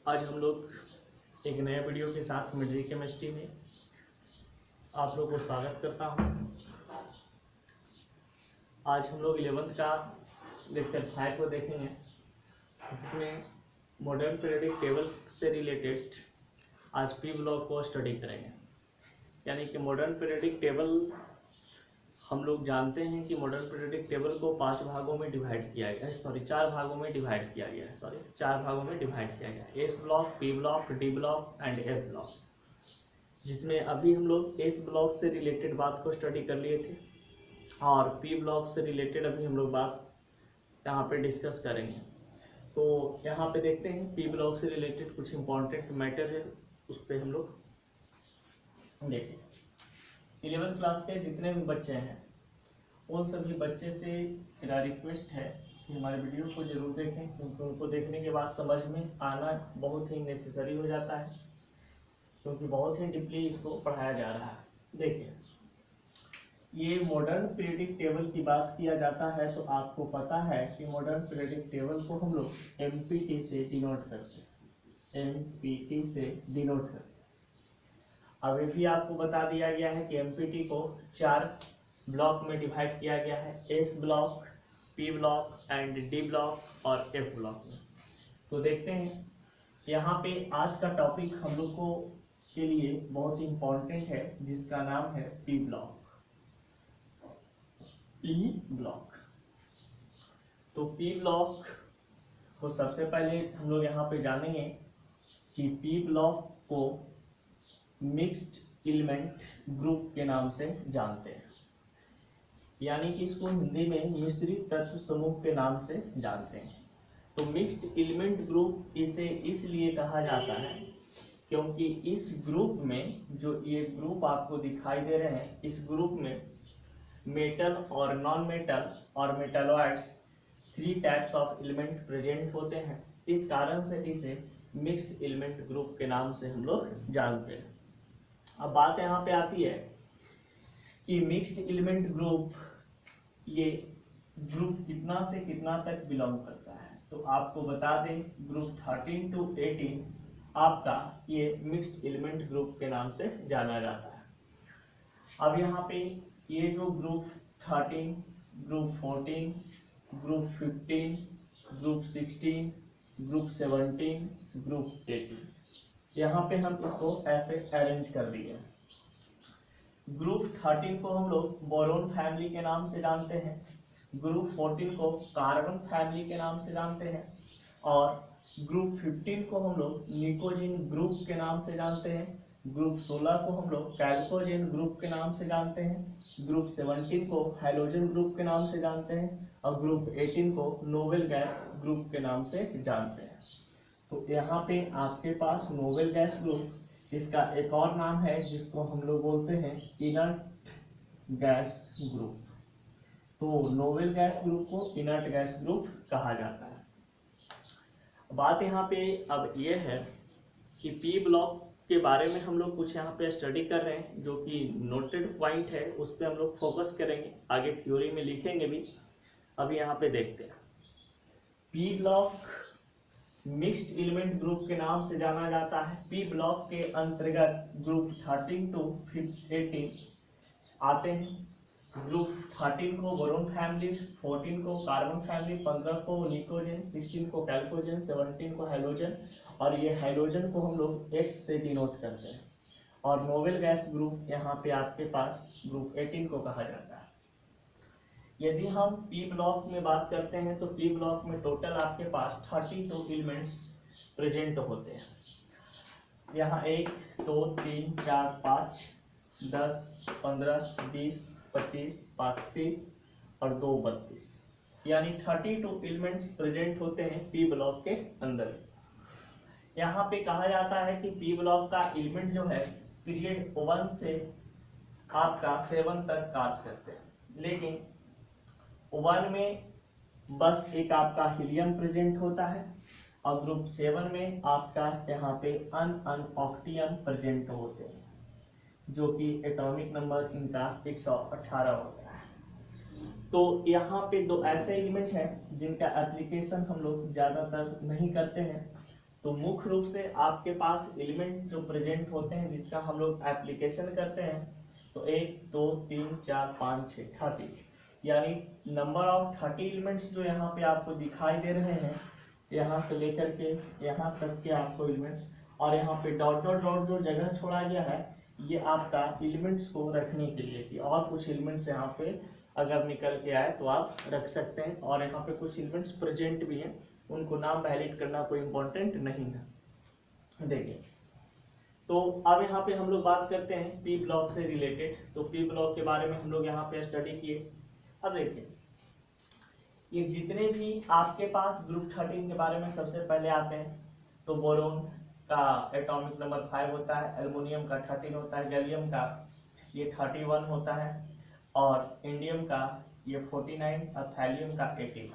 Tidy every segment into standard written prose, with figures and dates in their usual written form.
आज हम लोग एक नए वीडियो के साथ मिलिट्री केमिस्ट्री में आप लोग को स्वागत करता हूं। आज हम लोग 11th का लेक्चर 5 को देखेंगे, जिसमें मॉडर्न पीरियोडिक टेबल से रिलेटेड आज पी ब्लॉक को स्टडी करेंगे। यानी कि मॉडर्न पीरियोडिक टेबल हम लोग जानते हैं कि मॉडर्न पीरियोडिक टेबल को 5 भागों में डिवाइड किया गया है, 4 भागों में डिवाइड किया गया है, 4 भागों में डिवाइड किया गया है। S block, P block, D block and F block, जिसमें अभी हम लोग एस ब्लॉक से रिलेटेड बात को स्टडी कर लिए थे और पी ब्लॉक से रिलेटेड अभी हम लोग बात यहाँ पे डिस्कस करेंगे। तो यहाँ पे देखते हैं पी ब्लॉक से रिलेटेड कुछ इंपॉर्टेंट मैटर है, उस पर हम लोग देखें। 11th क्लास के जितने भी बच्चे हैं उन सभी बच्चे से मेरा रिक्वेस्ट है कि हमारे वीडियो को जरूर देखें, क्योंकि उनको देखने के बाद समझ में आना बहुत ही नेसेसरी हो जाता है, क्योंकि बहुत ही डीपली इसको पढ़ाया जा रहा है। देखिए, ये मॉडर्न पीरियोडिक टेबल की बात किया जाता है तो आपको पता है कि मॉडर्न पीरियोडिक टेबल को हम लोग एमपीटी से डिनोट करते हैं, एमपीटी से डिनोट करते हैं। अब ये भी आपको बता दिया गया है कि एमपीटी को 4 ब्लॉक में डिवाइड किया गया है, S block, P block and D block और एफ ब्लॉक में। तो देखते हैं यहाँ पे आज का टॉपिक हम लोग को के लिए बहुत इंपॉर्टेंट है, जिसका नाम है पी ब्लॉक। पी ब्लॉक, तो पी ब्लॉक को सबसे पहले हम लोग यहाँ पे जानेंगे कि पी ब्लॉक को मिक्स्ड एलिमेंट ग्रुप के नाम से जानते हैं, यानी कि इसको हिंदी में मिश्रित तत्व समूह के नाम से जानते हैं। तो मिक्स्ड एलिमेंट ग्रुप इसे इसलिए कहा जाता है क्योंकि इस ग्रुप में, जो ये ग्रुप आपको दिखाई दे रहे हैं, इस ग्रुप में मेटल और नॉन मेटल और metalloids 3 types of element present होते हैं। इस कारण से इसे मिक्स्ड एलिमेंट ग्रुप के नाम से हम लोग जानते हैं। अब बात यहाँ पे आती है कि मिक्स्ड एलिमेंट ग्रुप, ये ग्रुप कितना से कितना तक बिलोंग करता है। तो आपको बता दें, ग्रुप 13 to 18 आपका ये मिक्स्ड एलिमेंट ग्रुप के नाम से जाना जाता है। अब यहाँ पे ये जो group 13, group 14, group 15, group 16, group 17, group 18, यहाँ पे हम इसको ऐसे अरेंज कर दिए। ग्रुप 13 को हम लोग बोरोन फैमिली के नाम से जानते हैं, ग्रुप 14 को कार्बन फैमिली के नाम से जानते हैं और ग्रुप 15 को हम लोग निकोजिन ग्रुप के नाम से जानते हैं, ग्रुप 16 को हम लोग कैल्कोजेन ग्रुप के नाम से जानते हैं, ग्रुप 17 को हैलोजन ग्रुप के नाम से जानते हैं और ग्रुप 18 को नोबेल गैस ग्रुप के नाम से जानते हैं। तो यहाँ पे आपके पास नोबेल गैस ग्रुप, इसका एक और नाम है जिसको हम लोग बोलते हैं इनर्ट गैस ग्रुप। तो नोबेल गैस ग्रुप को इनर्ट गैस ग्रुप कहा जाता है। बात यहाँ पे अब ये है कि पी ब्लॉक के बारे में हम लोग कुछ यहाँ पे स्टडी कर रहे हैं, जो कि नोटेड पॉइंट है, उस पर हम लोग फोकस करेंगे, आगे थ्योरी में लिखेंगे भी। अभी यहाँ पे देखते हैं, P block mixed element group के नाम से जाना जाता है। पी ब्लॉक के अंतर्गत ग्रुप 13 to 18 आते हैं। ग्रुप 13 को बोरोन फैमिली, 14 को कार्बन फैमिली, 15 को निकोजेन, 16 को कैल्कोजेन, 17 को हैलोजन, और ये हैलोजन को हम लोग X से डिनोट करते हैं। और नोबेल गैस ग्रुप यहाँ पे आपके पास ग्रुप 18 को कहा जाता है। यदि हम पी ब्लॉक में बात करते हैं तो पी ब्लॉक में टोटल आपके पास 32 एलिमेंट्स प्रेजेंट होते हैं। यहाँ 1, 2, 3, 4, 5, 10, 15, 20, 25, 30 और 2, 32, यानी 32 एलिमेंट्स प्रेजेंट होते हैं पी ब्लॉक के अंदर। यहाँ पे कहा जाता है कि पी ब्लॉक का एलिमेंट जो है पीरियड 1 से आपका 7 तक कार्य करते हैं, लेकिन 1 में बस एक आपका हीलियम प्रेजेंट होता है और ग्रुप 7 में आपका यहाँ पे ऑक्टियम प्रेजेंट होते हैं, जो कि एटॉमिक नंबर इनका 118 होता है। तो यहाँ पे 2 ऐसे एलिमेंट हैं जिनका एप्लीकेशन हम लोग ज़्यादातर नहीं करते हैं, तो मुख्य रूप से आपके पास एलिमेंट जो प्रेजेंट होते हैं जिसका हम लोग एप्लीकेशन करते हैं, तो 1 2 3 4 5 6 30, यानी नंबर ऑफ 30 एलिमेंट्स जो यहाँ पे आपको दिखाई दे रहे हैं, यहाँ से लेकर के यहाँ तक के आपको एलिमेंट्स, और यहाँ पे डॉट डॉट डॉट जो जगह छोड़ा गया है ये आपका एलिमेंट्स को रखने के लिए कि और कुछ एलिमेंट्स यहाँ पे अगर निकल के आए तो आप रख सकते हैं, और यहाँ पे कुछ एलिमेंट्स प्रेजेंट भी हैं, उनको नाम वैलिड करना कोई इम्पोर्टेंट नहीं है। देखिए, तो अब यहाँ पे हम लोग बात करते हैं पी ब्लॉक से रिलेटेड। तो पी ब्लॉक के बारे में हम लोग यहाँ पे स्टडी किए। अब देखिए, ये जितने भी आपके पास ग्रुप 13 के बारे में सबसे पहले आते हैं, तो बोरोन का एटॉमिक नंबर 5 होता है, एल्युमिनियम का 13 होता है, गैलियम का ये 31 होता है, और इंडियम का ये 49 और थैलियम का 18।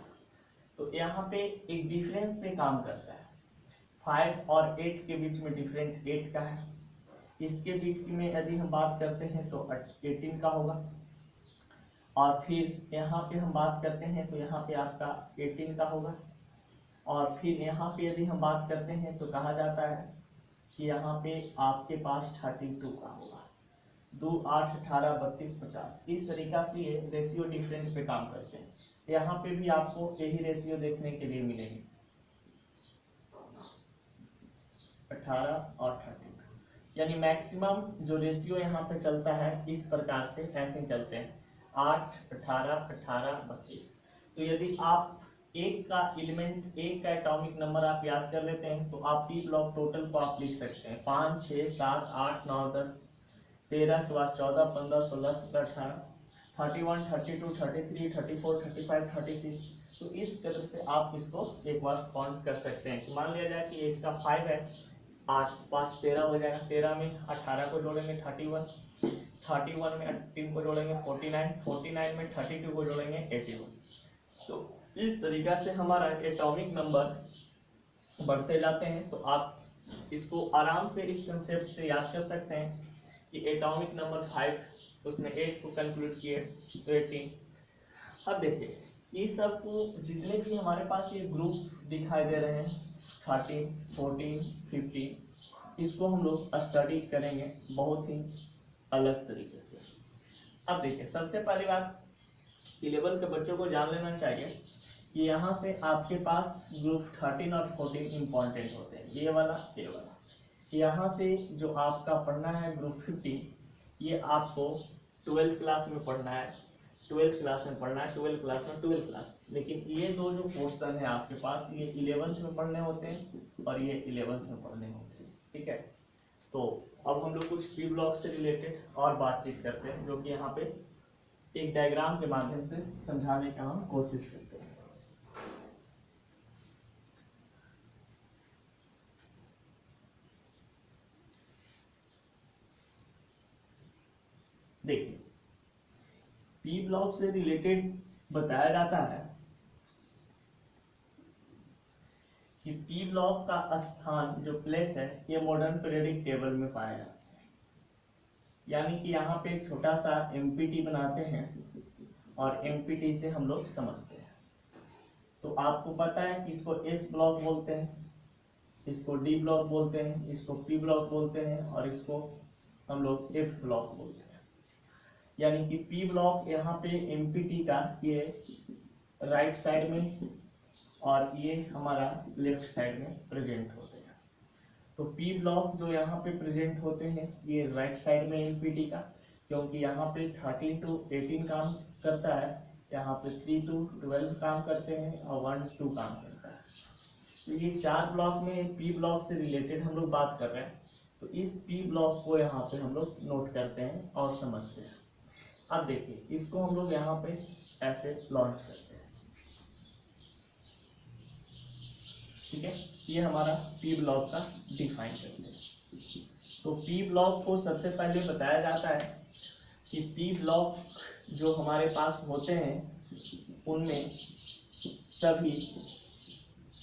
तो यहाँ पे एक डिफरेंस पे काम करता है, 5 और 8 के बीच में डिफरेंट 8 का है, इसके बीच में यदि हम बात करते हैं तो 18 का होगा, और फिर यहाँ पे हम बात करते हैं तो यहाँ पे आपका 18 का होगा, और फिर यहाँ पे यदि हम बात करते हैं तो कहा जाता है कि यहाँ पे आपके पास 32 का होगा, 2 8 18 32 50। इस तरीका से ये रेशियो डिफरेंस पे काम करते हैं। यहाँ पे भी आपको यही रेशियो देखने के लिए मिलेगी, 18 और 32, यानी मैक्सिमम जो रेशियो यहाँ पे चलता है इस प्रकार से ऐसे चलते हैं, 8 18 18 32। तो यदि आप एक का एलिमेंट, एक का एटॉमिक नंबर आप याद कर लेते हैं तो आप पी ब्लॉक टोटल को आप लिख सकते हैं 5 6 7 8 9 10 13 के बाद 14 15 16 17 18 31 32 33 34 35 36। तो इस तरह से आप इसको एक बार काउंट कर सकते हैं। मान लिया जाए कि इसका 5 है, 8 5 13 हो जाएगा, 13 में 18 को जोड़ेंगे 31, 31 में 18 को जोड़ेंगे 49, 49 में 32 को जोड़ेंगे 81। तो इस तरीका से हमारा एटॉमिक नंबर बढ़ते जाते हैं। तो आप इसको आराम से इस कंसेप्ट से याद कर सकते हैं कि एटॉमिक नंबर 5, उसमें 8 को कंक्लूड किए तो 18। अब देखिए, ये सब को जितने भी हमारे पास ये ग्रुप दिखाई दे रहे हैं 13 14 15, इसको हम लोग स्टडी करेंगे बहुत ही अलग तरीके से। अब देखिए, सबसे पहली बात 11 के बच्चों को जान लेना चाहिए कि यहाँ से आपके पास ग्रुप 13 और 14 इंपॉर्टेंट होते हैं, ये वाला ये वाला। यहाँ से जो आपका पढ़ना है ग्रुप 15, ये आपको 12th क्लास में पढ़ना है, 12th क्लास में पढ़ना है, 12th क्लास में 12th क्लास। लेकिन ये दो जो क्वेश्चन है आपके पास, ये 11th में पढ़ने होते हैं और ये 11th में पढ़ने होते हैं, ठीक है। तो अब हम लोग कुछ पी ब्लॉक से रिलेटेड और बातचीत करते हैं, जो कि यहाँ पे एक डायग्राम के माध्यम से समझाने का हम कोशिश करते हैं। देखिए, पी ब्लॉक से रिलेटेड बताया जाता है कि पी ब्लॉक का स्थान जो प्लेस है ये मॉडर्न पीरियोडिक टेबल में पाया जाता है। यानी कि यहाँ पे एक छोटा सा एमपीटी बनाते हैं और एमपीटी से हम लोग समझते हैं। तो आपको पता है कि इसको एस ब्लॉक बोलते हैं, इसको डी ब्लॉक बोलते हैं, इसको पी ब्लॉक बोलते हैं, और इसको हम लोग एफ ब्लॉक बोलते हैं। यानी कि पी ब्लॉक यहाँ पे एमपीटी का ये राइट साइड में और ये हमारा लेफ्ट साइड में प्रेजेंट होते हैं। तो पी ब्लॉक जो यहाँ पे प्रेजेंट होते हैं ये राइट साइड में एमपीटी का, क्योंकि यहाँ पे 13 to 18 काम करता है, यहाँ पे 3 to 12 काम करते हैं और 1 to 2 काम करता है। तो ये 4 ब्लॉक में पी ब्लॉक से रिलेटेड हम लोग बात कर रहे हैं। तो इस पी ब्लॉक को यहाँ पे हम लोग नोट करते हैं और समझते हैं। अब देखिए, इसको हम लोग यहाँ पे ऐसे लॉन्च करते हैं, ठीक है। ये हमारा पी ब्लॉक का डिफाइन करते हैं। तो पी ब्लॉक को सबसे पहले बताया जाता है कि पी ब्लॉक जो हमारे पास होते हैं उनमें सभी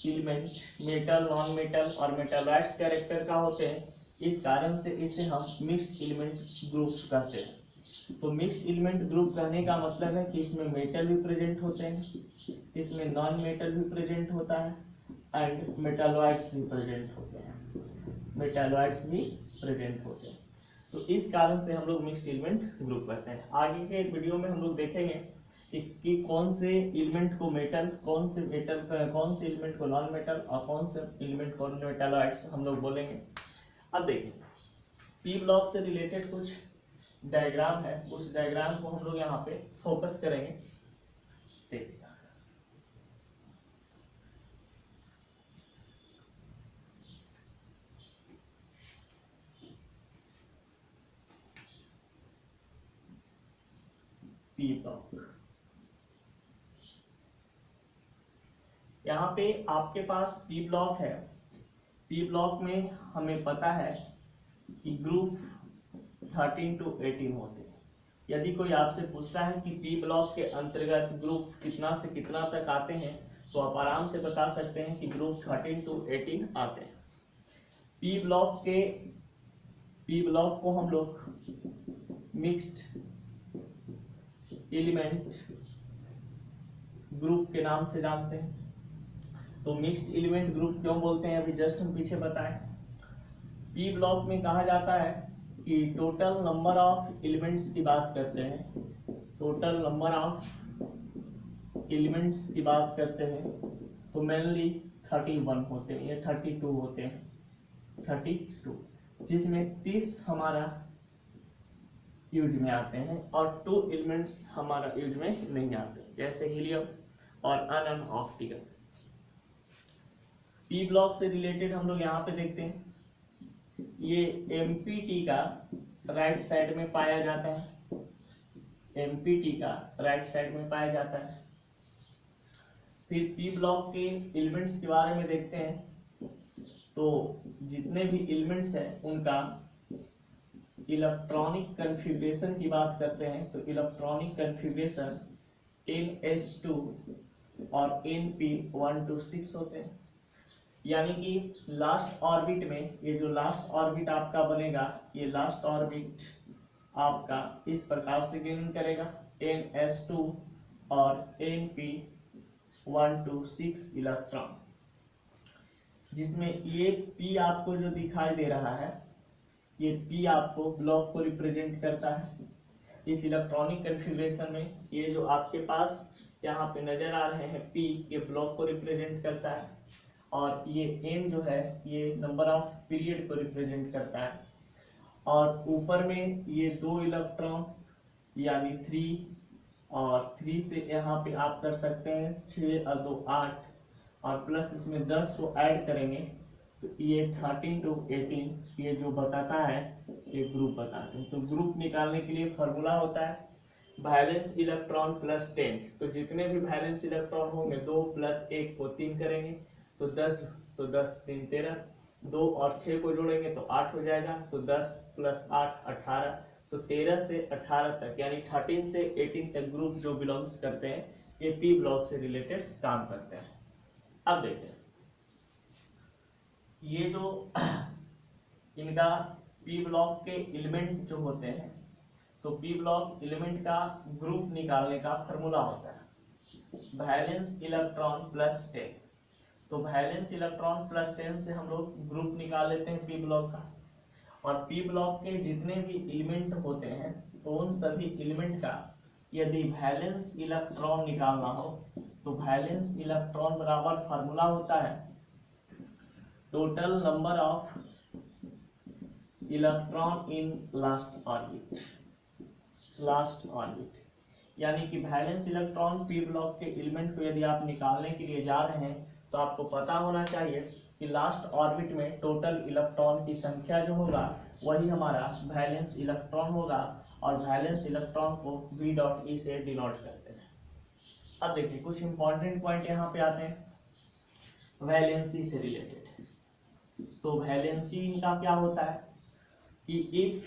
एलिमेंट मेटल, नॉन मेटल और मेटालॉइड्स कैरेक्टर का होते हैं। इस कारण से इसे हम मिक्स्ड एलिमेंट ग्रुप कहते हैं। तो मिक्स्ड एलिमेंट ग्रुप कहने का मतलब है कि इसमें मेटल भी प्रेजेंट होते हैं, इसमें नॉन मेटल भी प्रेजेंट होता है, एंड मेटालॉइड्स भी प्रेजेंट होते हैं, मेटालॉइड्स भी प्रेजेंट होते हैं। तो इस कारण से हम लोग मिक्स्ड एलिमेंट ग्रुप करते हैं। आगे के वीडियो में हम लोग देखेंगे कि कौन से एलिमेंट को मेटल, कौन से एलिमेंट को नॉन मेटल और कौन से एलिमेंट को मेटालॉइड्स हम लोग बोलेंगे। अब देखिए पी ब्लॉक से रिलेटेड कुछ डायग्राम है, उस डायग्राम को हम लोग यहाँ पे फोकस करेंगे। देखिए पी ब्लॉक, यहाँ पे आपके पास पी ब्लॉक है। पी ब्लॉक में हमें पता है कि ग्रुप 13 to 18 होते हैं। यदि कोई आपसे पूछता है कि पी ब्लॉक के अंतर्गत ग्रुप कितना से कितना तक आते हैं, तो आप आराम से बता सकते हैं कि ग्रुप 13 to 18 आते हैं। पी ब्लॉक को हम लोग मिक्स्ड एलिमेंट ग्रुप के नाम से जानते हैं। तो मिक्स्ड एलिमेंट ग्रुप क्यों बोलते हैं, अभी जस्ट हम पीछे बताएं। पी ब्लॉक में कहा जाता है कि टोटल नंबर ऑफ एलिमेंट्स की बात करते हैं, टोटल नंबर ऑफ एलिमेंट्स की बात करते हैं तो मेनली 31 होते हैं या 32 होते हैं, 32, जिसमें 30 हमारा यूज में आते हैं और 2 एलिमेंट्स हमारा यूज में नहीं आते, जैसे हीलियम और अनअन ऑप्टिकल। पी ब्लॉक से रिलेटेड हम लोग यहाँ पे देखते हैं, ये एमपीटी का राइट साइड में पाया जाता है, एमपीटी का राइट साइड में पाया जाता है। फिर पी ब्लॉक के एलिमेंट्स के बारे में देखते हैं, तो जितने भी एलिमेंट्स हैं उनका इलेक्ट्रॉनिक कन्फिग्रेशन की बात करते हैं, तो इलेक्ट्रॉनिक कन्फिग्रेशन NS2 और NP1 to 6 होते हैं। यानी कि लास्ट ऑर्बिट में ये जो लास्ट ऑर्बिट आपका बनेगा, ये लास्ट ऑर्बिट आपका इस प्रकार से गेनिंग करेगा NS2 और NP1 to 6 इलेक्ट्रॉन, जिसमें ये P आपको जो दिखाई दे रहा है, ये P आपको ब्लॉक को रिप्रेजेंट करता है। इस इलेक्ट्रॉनिक कन्फिग्रेशन में ये जो आपके पास यहाँ पे नजर आ रहे हैं P, ये ब्लॉक को रिप्रेजेंट करता है और ये N जो है ये नंबर ऑफ पीरियड को रिप्रेजेंट करता है। और ऊपर में ये 2 इलेक्ट्रॉन यानी 3 और 3 से यहाँ पे आप कर सकते हैं 6 और 2 8 और प्लस इसमें 10 को ऐड करेंगे तो ये 13 to 18 ये जो बताता है ये ग्रुप बताते हैं। तो ग्रुप निकालने के लिए फॉर्मूला होता है वैलेंस इलेक्ट्रॉन प्लस 10। तो जितने भी वैलेंस इलेक्ट्रॉन होंगे 2 + 1 को 3 करेंगे तो 10, तो 10 3 13, 2 और 6 को जोड़ेंगे तो 8 हो जाएगा, तो 10 + 8 18, तो 13 से 18 तक यानी 13 से 18 तक ग्रुप जो बिलोंग्स करते हैं ये पी ब्लॉक से रिलेटेड काम करते हैं। अब देखते हैं ये जो इनका पी ब्लॉक के एलिमेंट जो होते हैं, तो पी ब्लॉक एलिमेंट का ग्रुप निकालने का फॉर्मूला होता है वैलेंस इलेक्ट्रॉन प्लस 10। तो वैलेंस इलेक्ट्रॉन प्लस 10 से हम लोग ग्रुप निकाल लेते हैं पी ब्लॉक का। और पी ब्लॉक के जितने भी एलिमेंट होते हैं तो उन सभी एलिमेंट का यदि वैलेंस इलेक्ट्रॉन निकालना हो तो वैलेंस इलेक्ट्रॉन बराबर फार्मूला होता है total number of electron in last orbit, last orbit. यानी कि वैलेंस इलेक्ट्रॉन पी ब्लॉक के एलिमेंट को यदि आप निकालने के लिए जा रहे हैं तो आपको पता होना चाहिए कि लास्ट ऑर्बिट में टोटल इलेक्ट्रॉन की संख्या जो होगा वही हमारा वैलेंस इलेक्ट्रॉन होगा और वैलेंस इलेक्ट्रॉन को V.E से डिनोट करते हैं। अब देखिए कुछ इंपॉर्टेंट पॉइंट यहाँ पे आते हैं वैलेंसी से रिलेटेड। तो वैलेंसी इनका क्या होता है कि इफ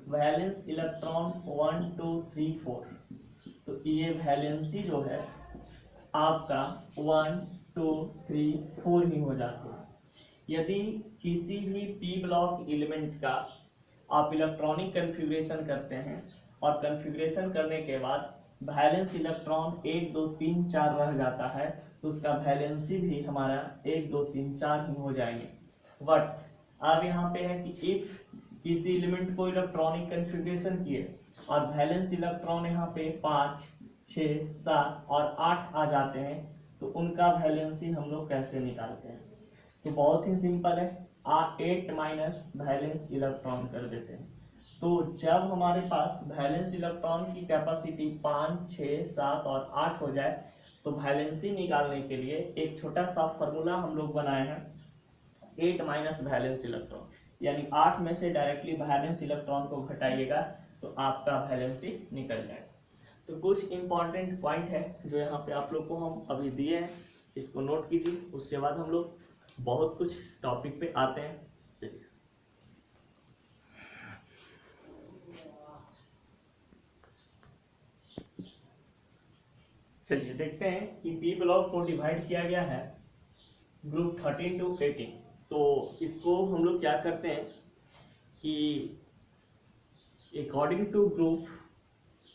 वैलेंस इलेक्ट्रॉन 1 2 3 4, तो ये वैलेंसी जो है आपका 1 2 3 4 ही हो जाता है। यदि किसी भी पी ब्लॉक एलिमेंट का आप इलेक्ट्रॉनिक कन्फिग्रेशन करते हैं और कन्फिग्रेशन करने के बाद वैलेंस इलेक्ट्रॉन 1 2 3 4 रह जाता है तो उसका वैलेंसी भी हमारा 1 2 3 4 ही हो जाएंगे। बट अब यहाँ पे है कि इफ किसी एलिमेंट को इलेक्ट्रॉनिक कन्फिग्रेशन किए और वैलेंस इलेक्ट्रॉन यहाँ पे 5 6 7 और 8 आ जाते हैं तो उनका वैलेंसी हम लोग कैसे निकालते हैं? तो बहुत ही सिंपल है, 8 माइनस वैलेंस इलेक्ट्रॉन कर देते हैं। तो जब हमारे पास वैलेंस इलेक्ट्रॉन की कैपेसिटी 5 6 7 और 8 हो जाए तो वैलेंसी निकालने के लिए एक छोटा सा फॉर्मूला हम लोग बनाए हैं, 8 माइनस वैलेंस इलेक्ट्रॉन, यानी 8 में से डायरेक्टली वैलेंस इलेक्ट्रॉन को घटाइएगा तो आपका वैलेंसी निकल जाएगा। तो कुछ इंपॉर्टेंट पॉइंट है जो यहाँ पे आप लोग को हम अभी दिए हैं, इसको नोट कीजिए। उसके बाद हम लोग बहुत कुछ टॉपिक पे आते हैं। चलिए देखते हैं कि पी ब्लॉक को डिवाइड किया गया है ग्रुप 13 टू 18। तो इसको हम लोग क्या करते हैं कि अकॉर्डिंग टू ग्रुप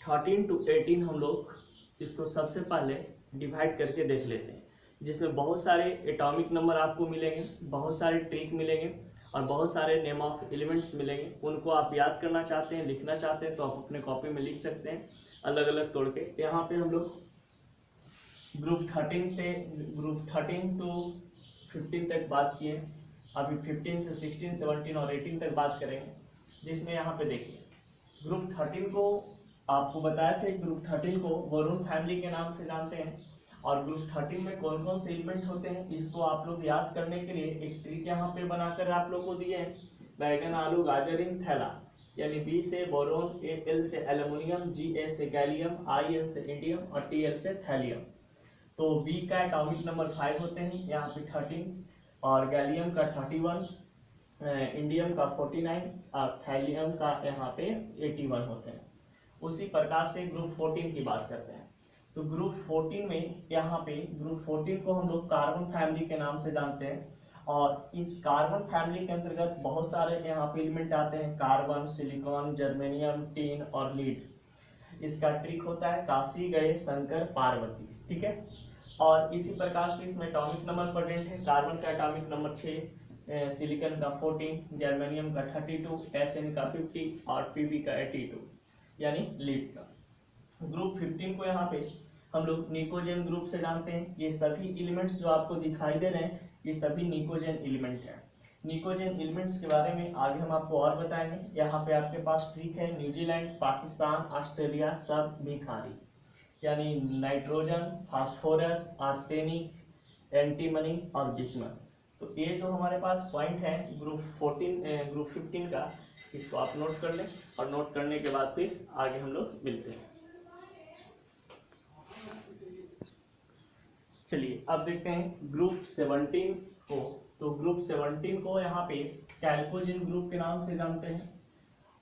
13 टू 18 हम लोग इसको सबसे पहले डिवाइड करके देख लेते हैं, जिसमें बहुत सारे एटॉमिक नंबर आपको मिलेंगे, बहुत सारे ट्रिक मिलेंगे और बहुत सारे नेम ऑफ एलिमेंट्स मिलेंगे। उनको आप याद करना चाहते हैं, लिखना चाहते हैं तो आप अपने कॉपी में लिख सकते हैं अलग अलग तोड़ के। यहाँ पे हम लोग ग्रुप 13 टू 15 तक बात किए, अभी 15 से 16 17 और 18 तक बात करेंगे। जिसमें यहाँ पे देखिए ग्रुप 13 को आपको बताया था, ग्रुप 13 को वरुण फैमिली के नाम से जानते हैं। और ग्रुप 13 में कौन कौन से एलिमेंट होते हैं इसको आप लोग याद करने के लिए एक ट्रिक यहाँ पे बनाकर आप लोग को दिए हैं। बैगन आलू गाजर इन थैला, यानी बी से बोरोन, एल से एल्युमिनियम, जी ए से गैलियम, आई एल से इंडियम और टी एल से थैलियम। तो बी का एटॉमिक नंबर 5 होते हैं यहाँ पे 13 और गैलियम का 31, इंडियम का 49 और थैलियम का यहाँ पे 81 होते हैं। उसी प्रकार से ग्रुप 14 की बात करते हैं। तो ग्रुप 14 में यहाँ पे ग्रुप 14 को हम लोग कार्बन फैमिली के नाम से जानते हैं। और इस कार्बन फैमिली के अंतर्गत बहुत सारे यहाँ पे एलिमेंट आते हैं, कार्बन, सिलिकॉन, जर्मेनियम, टीन और लीड। इसका ट्रिक होता है काशी गए शंकर पार्वती, ठीक है। और इसी प्रकार से इसमें एटॉमिक नंबर प्रेजेंट है, कार्बन का एटॉमिक नंबर 6, सिलिकॉन का 14, जर्मेनियम का 32, एसएन का 50 और पीबी का 82, यानी लीड का। ग्रुप 15 को यहाँ पे हम लोग निकोजेन ग्रुप से जानते हैं। ये सभी एलिमेंट्स जो आपको दिखाई दे रहे हैं ये सभी निकोजेन एलिमेंट हैं। निकोजेन एलिमेंट्स के बारे में आगे हम आपको और बताएंगे। यहाँ पे आपके पास ट्रिक है, न्यूजीलैंड, पाकिस्तान, ऑस्ट्रेलिया सब भिखारी, यानी नाइट्रोजन, फास्फोरस, आर्सेनिक, एंटीमनी और बिस्मथ। तो ये जो हमारे पास पॉइंट है ग्रुप 15 का, इसको आप नोट कर लें और नोट करने के बाद फिर आगे हम लोग मिलते हैं। चलिए अब देखते हैं ग्रुप 17 को। तो ग्रुप 17 को यहाँ पे कैल्कोजिन ग्रुप के नाम से जानते हैं।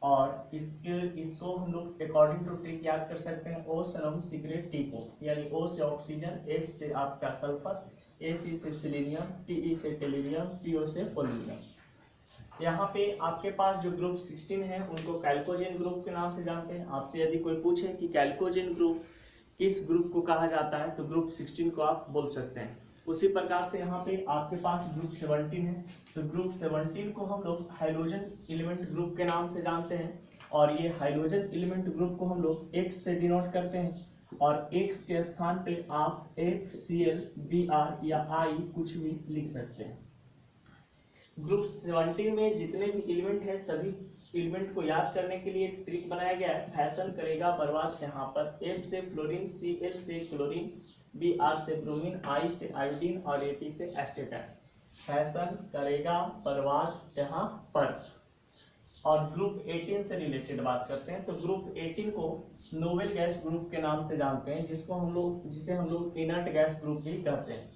और इसको हम लोग अकॉर्डिंग टू ट्रिक याद कर सकते हैं, ओ सनम सिगरेट टीको, यानी ओ से ऑक्सीजन, एस से आपका सल्फर, एसी से सिलीनियम, टीई से टेलीरियम, टीओ से पोलोनियम। यहाँ पे आपके पास जो ग्रुप 16 है उनको कैल्कोजिन ग्रुप के नाम से जानते हैं। आपसे यदि कोई पूछे कि कैल्कोजिन ग्रुप किस ग्रुप को कहा जाता है तो ग्रुप 16 को आप बोल सकते हैं। उसी प्रकार से यहाँ पे आपके पास ग्रुप 17 है, तो ग्रुप 17 को हम लोग हाइड्रोजन एलिमेंट ग्रुप के नाम से जानते हैं। और ये हाइड्रोजन एलिमेंट ग्रुप को हम लोग X से डिनोट करते हैं और X के स्थान पे आप FCl, Br या I कुछ भी लिख सकते हैं। ग्रुप 17 में जितने भी एलिमेंट है सभी एलिमेंट को याद करने के लिए एक ट्रिक बनाया गया है, फैशन करेगा बर्बाद। यहाँ पर F से फ्लोरीन, Cl से क्लोरीन, Br से ब्रोमीन, I से आयोडीन और At से एस्टेटाइन। फैशन करेगा बर्बाद यहाँ पर। और ग्रुप 18 से रिलेटेड बात करते हैं। तो ग्रुप 18 को नोबेल गैस ग्रुप के नाम से जानते हैं, जिसे हम लोग इनर्ट गैस ग्रुप भी कहते हैं।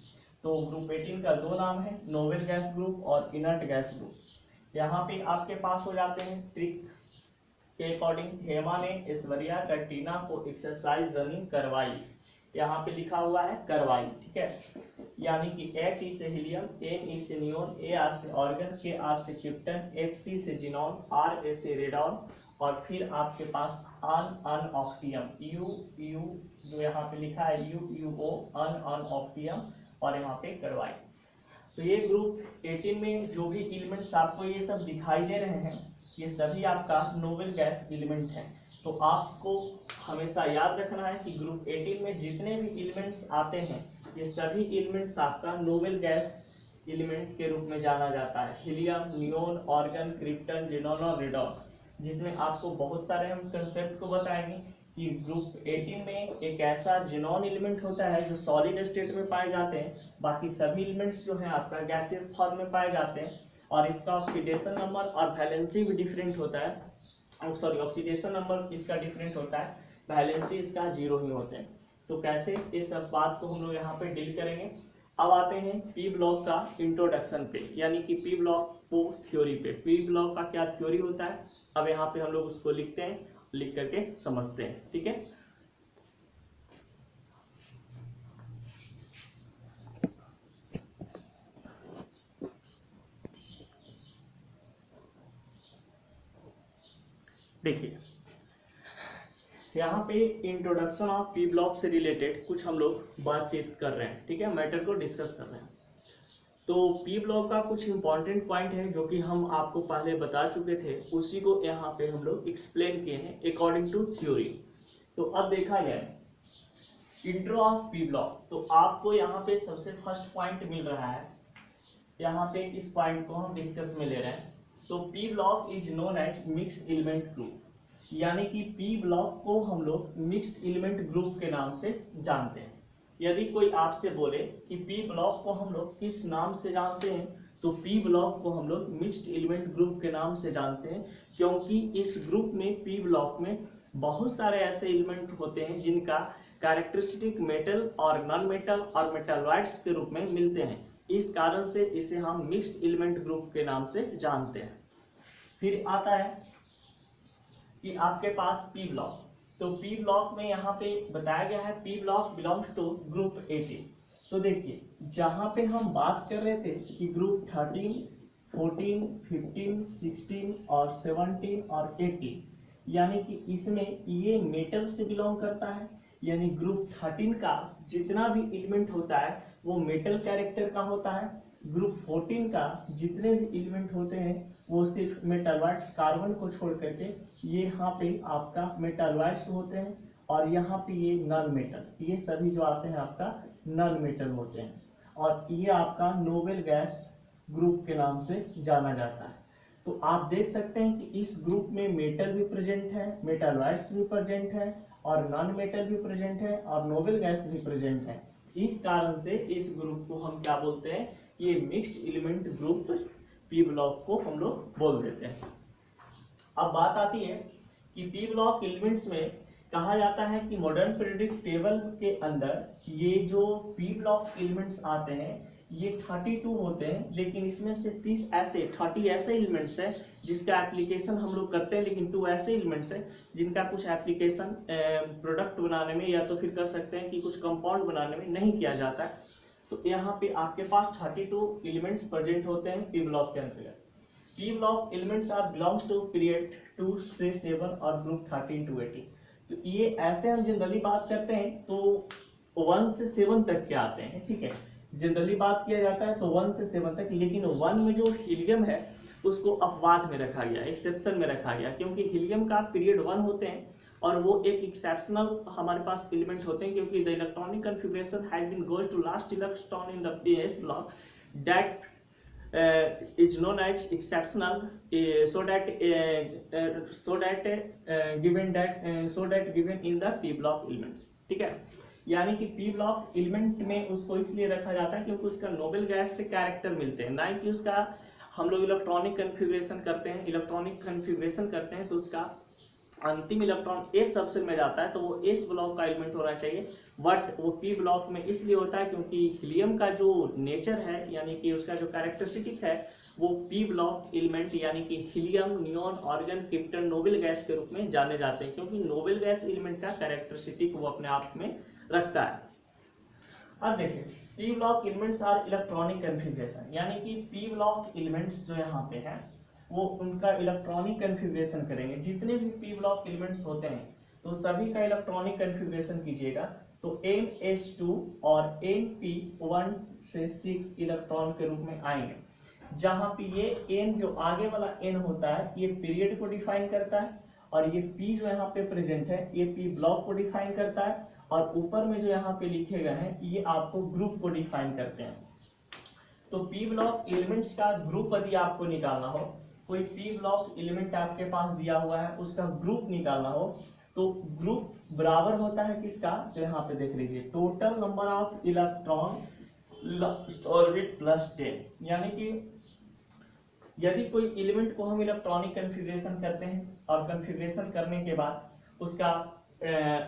तो ग्रुप 18 का दो नाम है, नोबेल गैस ग्रुप और इनर्ट गैस ग्रुप। यहाँ पे आपके पास हो जाते हैं ट्रिक के अकॉर्डिंग। हेमा ने ऐश्वर्या का टीना को एक्सरसाइज रनिंग करवाई, यहाँ पे लिखा हुआ है कार्बाइन, ठीक है। यानी कि He से हीलियम, Ne से नियोन, Ar से ऑर्गन, Kr से क्रिप्टन, Hc से जिनॉन, Ra से रेडॉन और फिर आपके पास अनऑक्टियम, U जो यहाँ पे लिखा है UO अनऑक्टियम और यहाँ पे कार्बाइन। तो ये ग्रुप 18 में जो भी एलिमेंट्स आपको ये सब दिखाई दे रहे हैं ये सभी आपका नोबेल गैस एलिमेंट है। तो आपको हमेशा याद रखना है कि ग्रुप 18 में जितने भी एलिमेंट्स आते हैं ये सभी एलिमेंट्स आपका नोबेल गैस एलिमेंट के रूप में जाना जाता है। Helium, neon, argon, krypton, xenon और रेडॉन, जिसमें आपको बहुत सारे हम कंसेप्ट को बताएंगे कि ग्रुप 18 में एक ऐसा जिनॉन एलिमेंट होता है जो सॉलिड स्टेट में पाए जाते हैं, बाकी सभी एलिमेंट्स जो है आपका गैसियस फॉर्म में पाए जाते हैं और इसका ऑक्सीडेशन नंबर और वैलेंसी भी डिफरेंट होता है। सॉरी, ऑक्सीडेशन नंबर इसका डिफरेंट होता है, वैलेंसी इसका 0 ही होते हैं। तो कैसे इस सब बात को हम लोग यहाँ पे डील करेंगे। अब आते हैं पी ब्लॉक का इंट्रोडक्शन पे, यानी कि पी ब्लॉक को थ्योरी पे। पी ब्लॉक का क्या थ्योरी होता है अब यहाँ पे हम लोग उसको लिखते हैं, लिख करके समझते हैं, ठीक है। देखिए यहाँ पे इंट्रोडक्शन ऑफ पी ब्लॉक से रिलेटेड कुछ हम लोग बातचीत कर रहे हैं, ठीक है, मैटर को डिस्कस कर रहे हैं। तो पी ब्लॉक का कुछ इंपॉर्टेंट पॉइंट है जो कि हम आपको पहले बता चुके थे, उसी को यहाँ पे हम लोग एक्सप्लेन किए हैं अकॉर्डिंग टू थ्योरी। तो अब देखा जाए इंट्रो ऑफ पी ब्लॉक, तो आपको यहाँ पे सबसे फर्स्ट पॉइंट मिल रहा है, यहाँ पे इस पॉइंट को हम डिस्कस में ले रहे हैं। तो P block is known as mixed element group, यानी कि पी ब्लॉक को हम लोग मिक्स्ड एलिमेंट ग्रुप के नाम से जानते हैं। यदि कोई आपसे बोले कि पी ब्लॉक को हम लोग किस नाम से जानते हैं, तो पी ब्लॉक को हम लोग मिक्स्ड एलिमेंट ग्रुप के नाम से जानते हैं, क्योंकि इस ग्रुप में पी ब्लॉक में बहुत सारे ऐसे एलिमेंट होते हैं जिनका कैरेक्टरिस्टिक मेटल और नॉन मेटल और मेटलॉइड्स के रूप में मिलते हैं। इस कारण से इसे हम मिक्स्ड एलिमेंट ग्रुप के नाम से जानते हैं। फिर आता है कि आपके पास पी ब्लॉक, तो पी ब्लॉक में यहाँ पे बताया गया है P block belongs to group 18। तो देखिए जहाँ पे हम बात कर रहे थे कि ग्रुप 13, 14, 15, 16 और 17 और 18, यानी कि इसमें ये मेटल से बिलोंग करता है, यानी ग्रुप 13 का जितना भी एलिमेंट होता है वो मेटल कैरेक्टर का होता है। ग्रुप 14 का जितने भी एलिमेंट होते हैं वो सिर्फ मेटलॉइड्स, कार्बन को छोड़ करके ये यहाँ पे आपका मेटलॉइड्स होते हैं और यहाँ पे ये नॉन मेटल, ये सभी जो आते हैं आपका नॉन मेटल होते हैं और ये आपका नोबेल गैस ग्रुप के नाम से जाना जाता है। तो आप देख सकते हैं कि इस ग्रुप में मेटल भी प्रेजेंट है, मेटलॉइड्स भी प्रेजेंट है और नॉन मेटल भी प्रेजेंट है और नोबेल गैस भी प्रेजेंट है। इस कारण से इस ग्रुप को हम क्या बोलते हैं, ये mixed element group P block को हम लोग बोल देते हैं। अब बात आती है कि पी ब्लॉक एलिमेंट्स में कहा जाता है कि मॉडर्न पीरियोडिक टेबल के अंदर ये जो पी ब्लॉक एलिमेंट्स आते हैं ये 32 होते हैं, लेकिन इसमें से 30 ऐसे एलिमेंट्स हैं जिसका एप्लीकेशन हम लोग करते हैं, लेकिन 2 ऐसे एलिमेंट्स हैं जिनका कुछ एप्लीकेशन प्रोडक्ट बनाने में या तो फिर कर सकते हैं कि कुछ कंपाउंड बनाने में नहीं किया जाता है। तो यहाँ पे आपके पास 32 एलिमेंट्स प्रेजेंट होते हैं पी ब्लॉक के अंतर्गत। P block elements are belongs to period 2 से 7 और ग्रुप 13 to 18। तो ये ऐसे हम जनरली बात करते हैं तो 1 से 7 तक के आते हैं, ठीक है, जनरली बात किया जाता है तो 1 से 7 तक, लेकिन 1 में जो हीलियम है उसको अपवाद में रखा गया, एक्सेप्शन में रखा गया, क्योंकि हीलियम का पीरियड 1 होते हैं और वो एक एक्सेप्शनल हमारे पास एलिमेंट होते हैं, क्योंकि the electronic configuration has been goes to last electron in the PS block that is known as exceptional, so that given in the p block elements, ठीक है। यानी कि पी ब्लॉक एलिमेंट में उसको इसलिए रखा जाता है क्योंकि उसका नोबेल गैस से कैरेक्टर मिलते हैं, ना कि उसका हम लोग इलेक्ट्रॉनिक कन्फिगरेशन करते हैं तो उसका अंतिम इलेक्ट्रॉन एस सबसेल में जाता है तो वो एस ब्लॉक का एलिमेंट होना चाहिए, बट वो पी ब्लॉक में इसलिए होता है क्योंकि हीलियम का जो नेचर है यानी कि उसका जो कैरेक्टरिस्टिक है वो पी ब्लॉक एलिमेंट यानी कि helium, neon, argon, krypton noble gas के रूप में जाने जाते हैं, क्योंकि नोबेल गैस एलिमेंट का कैरेक्टरिस्टिक वो अपने आप में रखता है। अब देखिए P block elements are electronic configuration, यानी कि पी ब्लॉक एलिमेंट्स जो यहाँ पे हैं वो उनका इलेक्ट्रॉनिक कन्फिग्रेशन करेंगे। जितने भी पी ब्लॉक एलिमेंट्स होते हैं तो सभी का इलेक्ट्रॉनिक कन्फिग्रेशन कीजिएगा तो NH2 और NP1 से 6 इलेक्ट्रॉन के रूप में आएंगे, जहां पे ये N जो आगे वाला N होता है ये पीरियड को डिफाइन करता है, और ये P जो यहाँ पे प्रेजेंट है ये P ब्लॉक को डिफाइन करता है, और ऊपर में जो यहाँ पे लिखे गए हैं ये आपको ग्रुप को डिफाइन करते हैं। तो P ब्लॉक एलिमेंट्स का ग्रुप यदि आपको निकालना हो, कोई P ब्लॉक एलिमेंट आपके पास दिया हुआ है उसका ग्रुप निकालना हो, तो ग्रुप बराबर होता है किसका, तो यहाँ पे देख लीजिए total number of electron last orbit plus 10, यानी कि यदि कोई एलिमेंट को हम इलेक्ट्रॉनिक कन्फिग्रेशन करते हैं और कन्फिग्रेशन करने के बाद उसका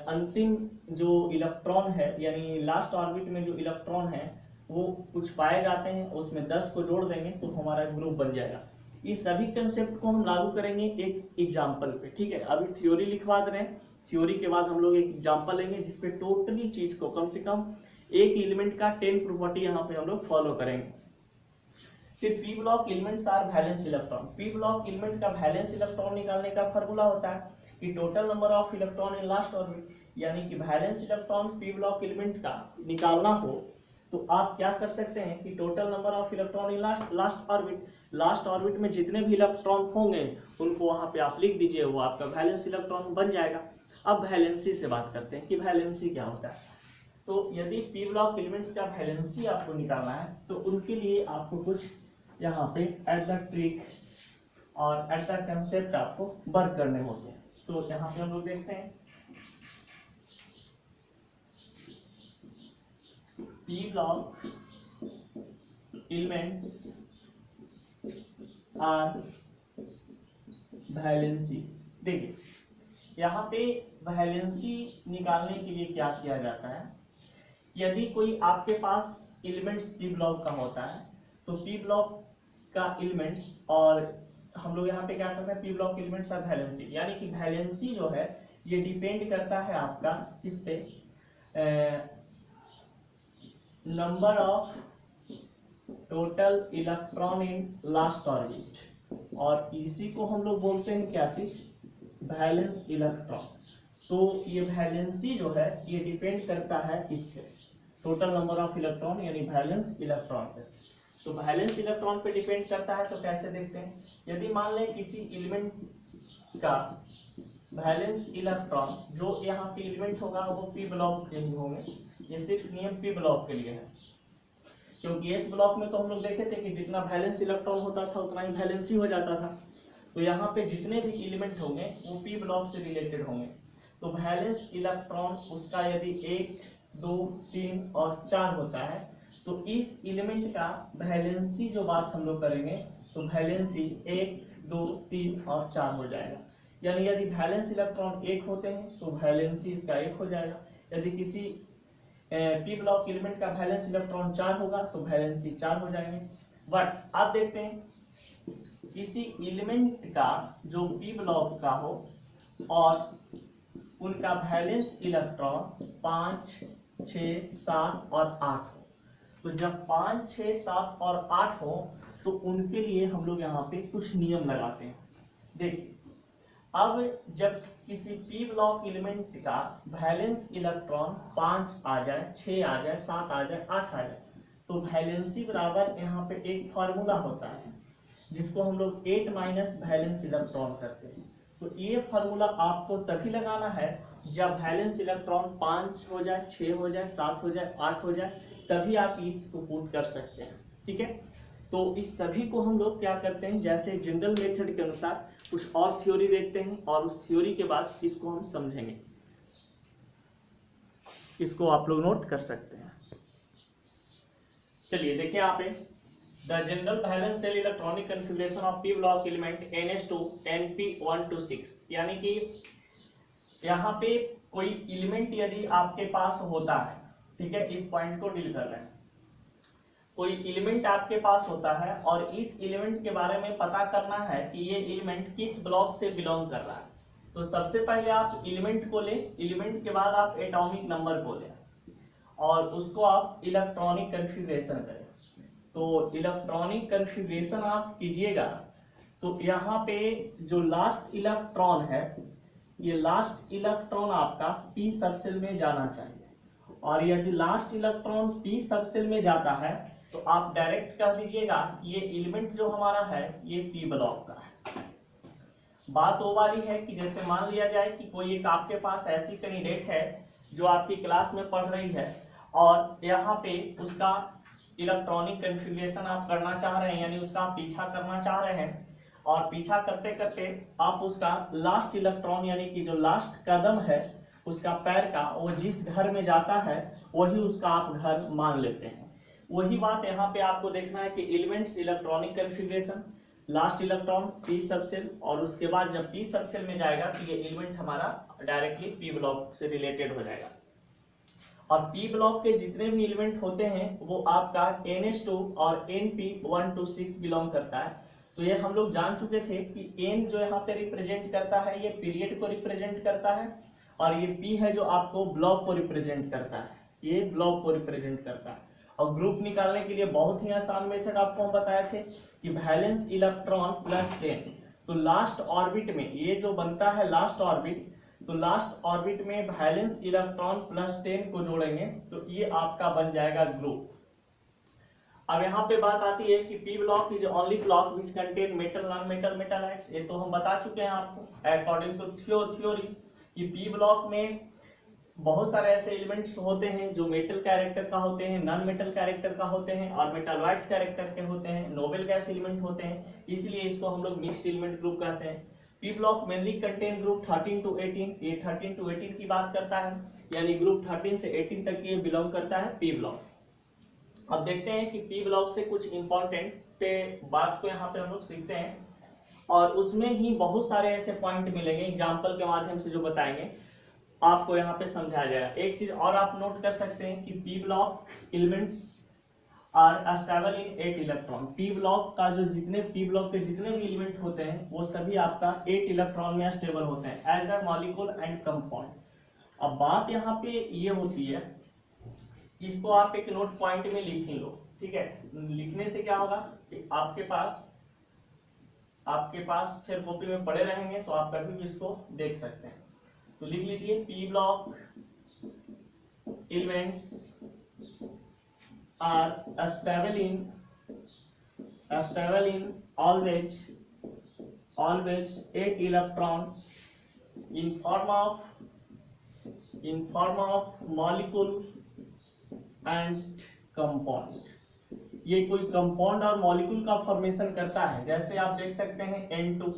अंतिम जो इलेक्ट्रॉन है यानी लास्ट ऑर्बिट में जो इलेक्ट्रॉन है वो कुछ पाए जाते हैं, उसमें 10 को जोड़ देंगे तो हमारा ग्रुप बन जाएगा। इस सभी कंसेप्ट को हम लागू करेंगे एक एग्जाम्पल पे, ठीक है। अभी थ्योरी लिखवा दे रहे हैं, थ्योरी के बाद हम लोग एक एग्जाम्पल लेंगे जिसपे टोटली चीज को कम से कम एक एलिमेंट का 10 प्रॉपर्टी यहाँ पे हम लोग फॉलो करेंगे। फिर P block elements are valence electron. P block element का वैलेंस इलेक्ट्रॉन निकालने का फॉर्मूला होता है कि total number of electron in last orbit, यानी कि valence electron P block element का निकालना हो तो आप क्या कर सकते हैं कि total number of electron in last orbit में जितने भी इलेक्ट्रॉन होंगे उनको वहां पे आप लिख दीजिए, वो आपका वैलेंस इलेक्ट्रॉन बन जाएगा। अब वैलेंसी से बात करते हैं कि वैलेंसी क्या होता है। तो यदि पी ब्लॉक एलिमेंट्स का वैलेंसी आपको निकालना है तो उनके लिए आपको कुछ यहाँ पे एट द ट्रिक और एट द कंसेप्ट आपको वर्क करने होते हैं। तो यहाँ पे हम लोग देखते हैं P block elements are valency. देखिए यहाँ पे वैलेंसी निकालने के लिए क्या किया जाता है, यदि कोई आपके पास एलिमेंट्स पी ब्लॉक का होता है तो पी ब्लॉक का एलिमेंट्स, और हम लोग यहाँ पे क्या करते हैं P block elements are valency, यानी कि वैलेंसी जो है ये डिपेंड करता है आपका किस पे, number of total electron in last orbit, और इसी को हम लोग बोलते हैं क्या चीज, वैलेंस इलेक्ट्रॉन। तो ये वैलेंसी जो है ये डिपेंड करता है किस पे, टोटल नंबर ऑफ इलेक्ट्रॉन यानी वैलेंस इलेक्ट्रॉन पे। तो वैलेंस इलेक्ट्रॉन पे डिपेंड करता है, तो कैसे देखते हैं, यदि मान लें किसी एलिमेंट का वैलेंस इलेक्ट्रॉन जो यहाँ पे एलिमेंट होगा वो पी ब्लॉक के ही होंगे, ये सिर्फ नियम पी ब्लॉक के लिए है, क्योंकि एस ब्लॉक में तो हम लोग देखे थे कि जितना वैलेंस इलेक्ट्रॉन होता था उतना ही वैलेंसी हो जाता था। तो यहाँ पे जितने भी एलिमेंट होंगे वो पी ब्लॉक से रिलेटेड होंगे। तो वैलेंस इलेक्ट्रॉन उसका यदि 1, 2, 3 और 4 होता है तो इस एलिमेंट का वैलेंसी जो बात हम लोग करेंगे तो वैलेंसी 1, 2, 3 और 4 हो जाएगा। यानी यदि वैलेंस इलेक्ट्रॉन 1 होते हैं तो वैलेंसी इसका 1 हो जाएगा। यदि किसी पी ब्लॉक एलिमेंट का वैलेंस इलेक्ट्रॉन 4 होगा तो वैलेंसी 4 हो जाएंगे। बट आप देखते हैं किसी एलिमेंट का जो पी ब्लॉक का हो और उनका वैलेंस इलेक्ट्रॉन 5, 6, 7 और 8 हो, तो जब 5, 6, 7 और 8 हो तो उनके लिए हम लोग यहाँ पे कुछ नियम लगाते हैं। देखिए अब जब किसी पी ब्लॉक एलिमेंट का वैलेंस इलेक्ट्रॉन 5 आ जाए, 6 आ जाए, 7 आ जाए, 8 आ जाए तो वैलेंसी बराबर यहाँ पे एक फार्मूला होता है जिसको हम लोग 8 माइनस वैलेंस इलेक्ट्रॉन करते हैं। तो ये फार्मूला आपको तभी लगाना है जब वैलेंस इलेक्ट्रॉन 5 हो जाए, 6 हो जाए, 7 हो जाए, 8 हो जाए, तभी आप इसको पुट कर सकते हैं, ठीक है। तो इस सभी को हम लोग क्या करते हैं, जैसे जनरल मेथड के अनुसार कुछ और थ्योरी देखते हैं और उस थ्योरी के बाद इसको हम समझेंगे। इसको आप लोग नोट कर सकते हैं। चलिए देखिए यहाँ पे the general valence shell electronic configuration of P block element NH2 NP1 to 6, यानी कि यहाँ पे कोई एलिमेंट यदि आपके पास होता है, ठीक है, इस पॉइंट को डील कर रहे हैं, कोई एलिमेंट आपके पास होता है और इस एलिमेंट के बारे में पता करना है कि ये एलिमेंट किस ब्लॉक से बिलोंग कर रहा है। तो सबसे पहले आप एलिमेंट को ले, एलिमेंट के बाद आप एटॉमिक नंबर को ले। और उसको आप इलेक्ट्रॉनिक कन्फिग्रेशन करें। तो इलेक्ट्रॉनिक कन्फिग्रेशन आप कीजिएगा तो यहाँ पे जो लास्ट इलेक्ट्रॉन है, ये लास्ट इलेक्ट्रॉन आपका p सबसेल में जाना चाहिए, और यदि लास्ट इलेक्ट्रॉन p सबसेल में जाता है तो आप डायरेक्ट कह दीजिएगा ये एलिमेंट जो हमारा है ये p ब्लॉक का है। बात वो वाली है कि जैसे मान लिया जाए कि कोई एक आपके पास ऐसी कैंडिडेट है जो आपकी क्लास में पढ़ रही है और यहाँ पे उसका इलेक्ट्रॉनिक कन्फिग्रेशन आप करना चाह रहे हैं, यानी उसका आप पीछा करना चाह रहे हैं, और पीछा करते करते आप उसका लास्ट इलेक्ट्रॉन यानी कि जो लास्ट कदम है उसका पैर का, वो जिस घर में जाता है वही उसका आप घर मान लेते हैं। वही बात यहाँ पे आपको देखना है कि elements electronic configuration, last electron p subshell, और उसके बाद जब p सबसेल में जाएगा तो ये एलिमेंट हमारा डायरेक्टली p ब्लॉक से रिलेटेड हो जाएगा। और p ब्लॉक के जितने भी एलिमेंट होते हैं वो आपका NH2 और NP1 to 6 बिलोंग करता है। तो ये हम लोग जान चुके थे कि n जो यहाँ पे रिप्रेजेंट करता है ये पीरियड को रिप्रेजेंट करता है, और ये p है जो आपको ब्लॉक को रिप्रेजेंट करता है, ये ब्लॉक को रिप्रेजेंट करता है। और ग्रुप निकालने के लिए बहुत ही आसान मेथड आपको हम बताए थे कि वैलेंस इलेक्ट्रॉन प्लस 10, तो लास्ट ऑर्बिट में ये जो बनता है लास्ट ऑर्बिट, तो लास्ट ऑर्बिट में वैलेंस इलेक्ट्रॉन प्लस 10 को जोड़ेंगे तो ये आपका बन जाएगा ग्रुप। अब यहाँ पे बात आती है कि p block is only block which contain metal, non metal, metalloids. ये तो हम बता चुके हैं आपको अकॉर्डिंग टू थ्योरी कि p ब्लॉक में बहुत सारे ऐसे एलिमेंट्स होते हैं जो मेटल कैरेक्टर का होते हैं, नॉन मेटल कैरेक्टर का होते हैं, और मेटालॉइड्स कैरेक्टर के होते हैं, नोबेल गैस एलिमेंट होते हैं, इसलिए इसको हम लोग मिक्स्ड एलिमेंट ग्रुप कहते हैं। p block mainly contain group 13 to 18, ये 13 to 18 की बात करता है, यानी ग्रुप 13 से 18 तक ये बिलोंग करता है p ब्लॉक। अब देखते हैं कि p ब्लॉक से कुछ इंपॉर्टेंट पे बात को यहाँ पे हम लोग सीखते हैं, और उसमें ही बहुत सारे ऐसे पॉइंट मिलेंगे एग्जाम्पल के माध्यम से जो बताएंगे आपको यहाँ पे समझाया जाएगा। एक चीज और आप नोट कर सकते हैं कि p block elements are stable in 8 electron. p block का जो p ब्लॉक के जितने भी एलिमेंट होते हैं वो सभी आपका 8 इलेक्ट्रॉन में स्टेबल होते हैं as the molecule and compound. अब बात यहाँ पे ये होती है कि इसको आप एक नोट पॉइंट में लिख लो, ठीक है। लिखने से क्या होगा कि आपके पास फिर कॉपी में पड़े रहेंगे तो आप कभी भी इसको देख सकते हैं। तो लिख लीजिए p block elements are stable in always 8 electron in form of molecule and compound। ये कोई कंपाउंड और मॉलिक्यूल का फॉर्मेशन करता है। जैसे आप देख सकते हैं N2,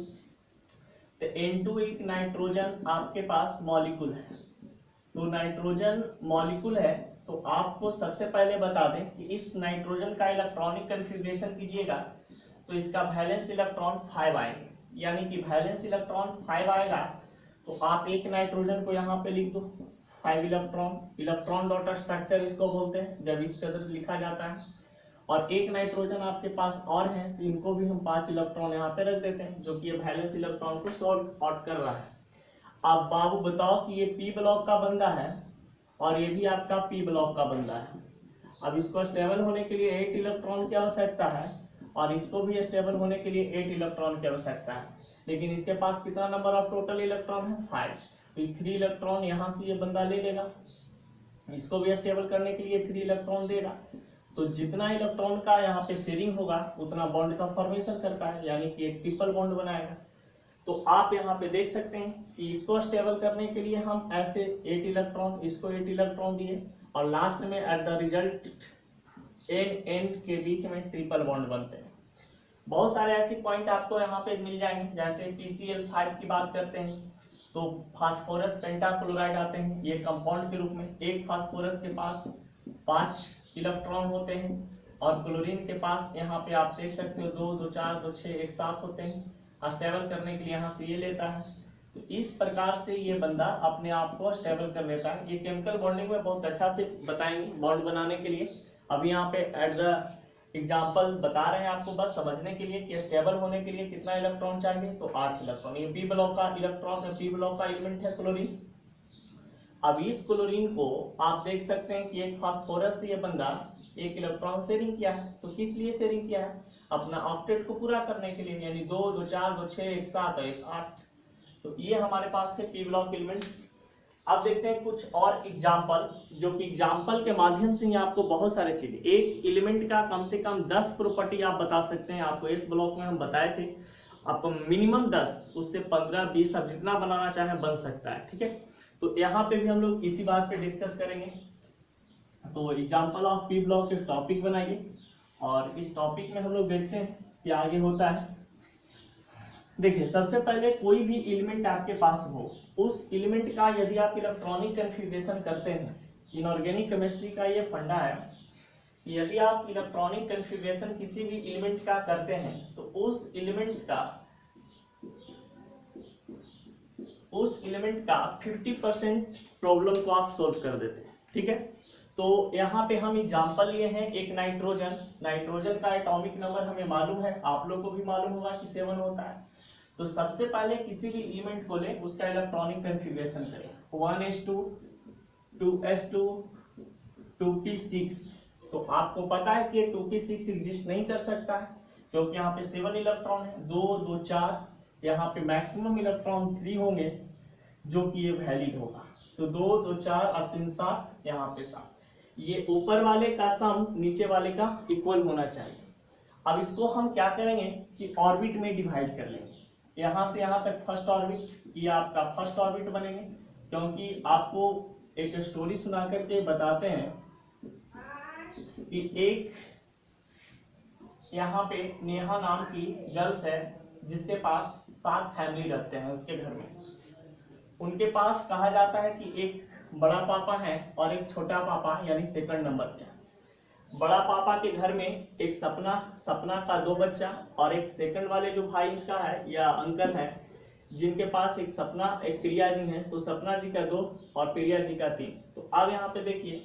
तो N2 एक नाइट्रोजन आपके पास मॉलिक्यूल है, तो नाइट्रोजन मॉलिक्यूल है, तो आपको सबसे पहले बता दें कि इस नाइट्रोजन का इलेक्ट्रॉनिक कन्फिग्रेशन कीजिएगा तो इसका वैलेंस इलेक्ट्रॉन 5 आएंगे, यानी कि वैलेंस इलेक्ट्रॉन 5 आएगा तो आप एक नाइट्रोजन को यहाँ पे लिख दो 5 इलेक्ट्रॉन डॉट स्ट्रक्चर इसको बोलते हैं जब इस तरह से लिखा जाता है। और एक नाइट्रोजन आपके पास और है तो इनको भी हम 5 इलेक्ट्रॉन यहाँ पे रख देते हैं, जो कि ये वैलेंस इलेक्ट्रॉन को सॉर्ट आउट कर रहा है। अब बाबू बताओ कि ये p ब्लॉक का बंदा है और ये भी आपका p ब्लॉक का बंदा है। अब इसको स्टेबल होने के लिए 8 इलेक्ट्रॉन की आवश्यकता है और इसको भी स्टेबल होने के लिए 8 इलेक्ट्रॉन की आवश्यकता है, लेकिन इसके पास कितना नंबर ऑफ टोटल इलेक्ट्रॉन है 5, तो 3 इलेक्ट्रॉन यहाँ से ये बंदा ले लेगा, इसको भी स्टेबल करने के लिए 3 इलेक्ट्रॉन देगा। तो जितना इलेक्ट्रॉन का यहाँ पे शेयरिंग होगा उतना बॉन्ड का फॉर्मेशन करता है, यानी कि एक ट्रिपल बॉन्ड बनाएगा। तो आप यहाँ पे देख सकते हैं कि इसको स्टेबल करने के लिए हम ऐसे 8 इलेक्ट्रॉन, इसको 8 इलेक्ट्रॉन दिए और लास्ट में एट द रिजल्ट एंड के बीच में ट्रिपल बॉन्ड बनते हैं। बहुत सारे ऐसे पॉइंट आपको यहाँ पे मिल जाएंगे, जैसे PCl5 की बात करते हैं तो फास्फोरस पेंटाक्लोराइड आते हैं, ये कंपाउंड के रूप में। एक फास्फोरस के पास 5 इलेक्ट्रॉन होते हैं और क्लोरीन के पास यहाँ पे आप देख सकते हो 2, 2, 4, 2, 6 एक साथ होते हैं। स्टेबल करने के लिए यहाँ से ये लेता है, तो इस प्रकार से ये बंदा अपने आप को स्टेबल कर लेता है। ये केमिकल बॉन्डिंग में बहुत अच्छा से बताएंगे बॉन्ड बनाने के लिए। अभी यहाँ पे एट द एग्जाम्पल बता रहे हैं आपको बस समझने के लिए कि स्टेबल होने के लिए कितना इलेक्ट्रॉन चाहिए, तो 8 इलेक्ट्रॉन। ये p ब्लॉक का इलेक्ट्रॉन, p ब्लॉक का एलिमेंट है क्लोरीन। अब इस क्लोरीन को आप देख सकते हैं कि एक फास्फोरस से ये बंदा एक इलेक्ट्रॉन शेयरिंग किया है। तो किस लिए शेयरिंग किया है? अपना ऑक्टेट को पूरा करने के लिए, यानी 2 2 4 2 6 1 7 1 8। तो ये हमारे पास थे पी ब्लॉक एलिमेंट्स। अब देखते हैं कुछ और एग्जाम्पल, जो कि एग्जाम्पल के माध्यम से ही आपको बहुत सारे चीजें, एक एलिमेंट का कम से कम 10 प्रॉपर्टी आप बता सकते हैं। आपको इस ब्लॉक में हम बताए थे, आपको मिनिमम 10, उससे 15 20 आप जितना बनाना चाहें बन सकता है। ठीक है, तो यहाँ पे भी हम लोग इसी बात पे डिस्कस करेंगे। तो एग्जाम्पल ऑफ पी ब्लॉक एक टॉपिक बनाइए और इस टॉपिक में हम लोग देखते हैं कि आगे होता है। देखिए, सबसे पहले कोई भी एलिमेंट आपके पास हो, उस एलिमेंट का यदि आप इलेक्ट्रॉनिक कन्फिग्रेशन करते हैं, इनऑर्गेनिक केमिस्ट्री का ये फंडा है, यदि आप इलेक्ट्रॉनिक कन्फिग्रेशन किसी भी एलिमेंट का करते हैं तो उस एलिमेंट का 50% प्रॉब्लम को आप सोल्व कर देते हैं। ठीक है, तो यहाँ पे हम एग्जाम्पल लिए हैं एक नाइट्रोजन का एटॉमिक नंबर हमें मालूम है, आप लोग को भी मालूम होगा कि 7 होता है। तो सबसे पहले किसी भी एलिमेंट को लें, उसका इलेक्ट्रॉनिक कन्फिग्रेशन करें, 1s2 2s2 2p6। तो आपको पता है कि 2p6 एग्जिस्ट नहीं कर सकता है क्योंकि यहाँ पे 7 इलेक्ट्रॉन है, 2 2 4, यहाँ पे मैक्सिमम इलेक्ट्रॉन 3 होंगे जो कि ये वैलिड होगा। तो 2 2 4 और 3 7, यहाँ पे 7, ये ऊपर वाले का सम नीचे वाले का इक्वल होना चाहिए। अब इसको हम क्या करेंगे कि ऑर्बिट में डिवाइड कर लेंगे, यहाँ से यहाँ तक फर्स्ट ऑर्बिट, ये आपका फर्स्ट ऑर्बिट बनेंगे। क्योंकि आपको एक स्टोरी सुना करके बताते हैं कि एक यहाँ पे नेहा नाम की गर्ल्स है जिसके पास 7 फैमिली रहते हैं उसके घर में। उनके पास कहा जाता है कि एक बड़ा पापा है और एक छोटा पापा, यानी सेकंड नंबर पे। बड़ा पापा के घर में एक सपना का 2 बच्चा और एक सेकंड वाले जो भाई इसका है या अंकल है, जिनके पास एक सपना एक प्रिया जी हैं, तो सपना जी का 2 और प्रिया जी का 3। तो अब यहाँ पे देखिए,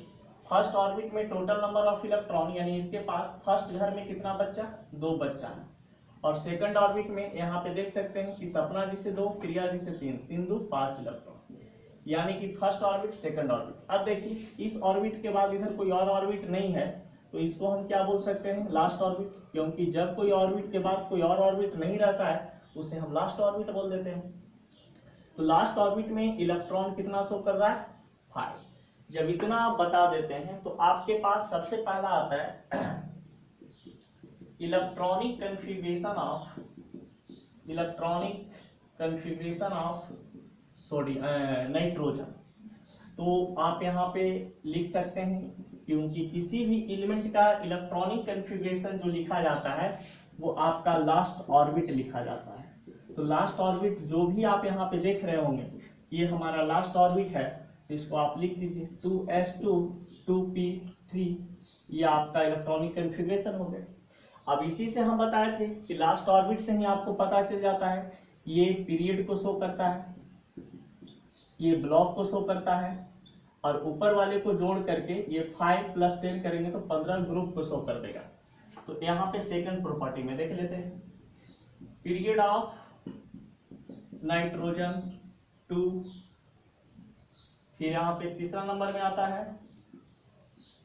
फर्स्ट ऑर्बिट में टोटल नंबर ऑफ इलेक्ट्रॉन, यानी इसके पास फर्स्ट घर में कितना बच्चा, 2 बच्चा है। और सेकंड ऑर्बिट में यहाँ पे देख सकते हैं कि सपना जी से 2, प्रिया जी से 3, 3 2 5 इलेक्ट्रॉन, यानी कि फर्स्ट ऑर्बिट सेकंड ऑर्बिट। अब देखिए, इस ऑर्बिट के बाद इधर कोई और ऑर्बिट नहीं है, तो इसको हम क्या बोल सकते हैं, लास्ट ऑर्बिट। क्योंकि जब कोई ऑर्बिट के बाद कोई और ऑर्बिट नहीं रहता है उसे हम लास्ट ऑर्बिट बोल देते हैं। तो लास्ट ऑर्बिट में इलेक्ट्रॉन कितना शो कर रहा है, 5। जब इतना आप बता देते हैं तो आपके पास सबसे पहला आता है इलेक्ट्रॉनिक कन्फिग्रेशन ऑफ नाइट्रोजन। तो आप यहाँ पे लिख सकते हैं, क्योंकि किसी भी एलिमेंट का इलेक्ट्रॉनिक कन्फिग्रेशन जो लिखा जाता है वो आपका लास्ट ऑर्बिट लिखा जाता है। तो लास्ट ऑर्बिट जो भी आप यहाँ पे देख रहे होंगे, ये हमारा लास्ट ऑर्बिट है, तो इसको आप लिख दीजिए 2s2 2p3, ये आपका इलेक्ट्रॉनिक कन्फिग्रेशन हो गया। अब इसी से हम बताए थे कि लास्ट ऑर्बिट से ही आपको पता चल जाता है, ये पीरियड को शो करता है, ये ब्लॉक को शो करता है, और ऊपर वाले को जोड़ करके ये 5 + 10 करेंगे तो 15 ग्रुप को शो कर देगा। तो यहाँ पे सेकंड प्रॉपर्टी में देख लेते हैं, पीरियड ऑफ नाइट्रोजन 2, फिर यहाँ पे तीसरा नंबर में आता है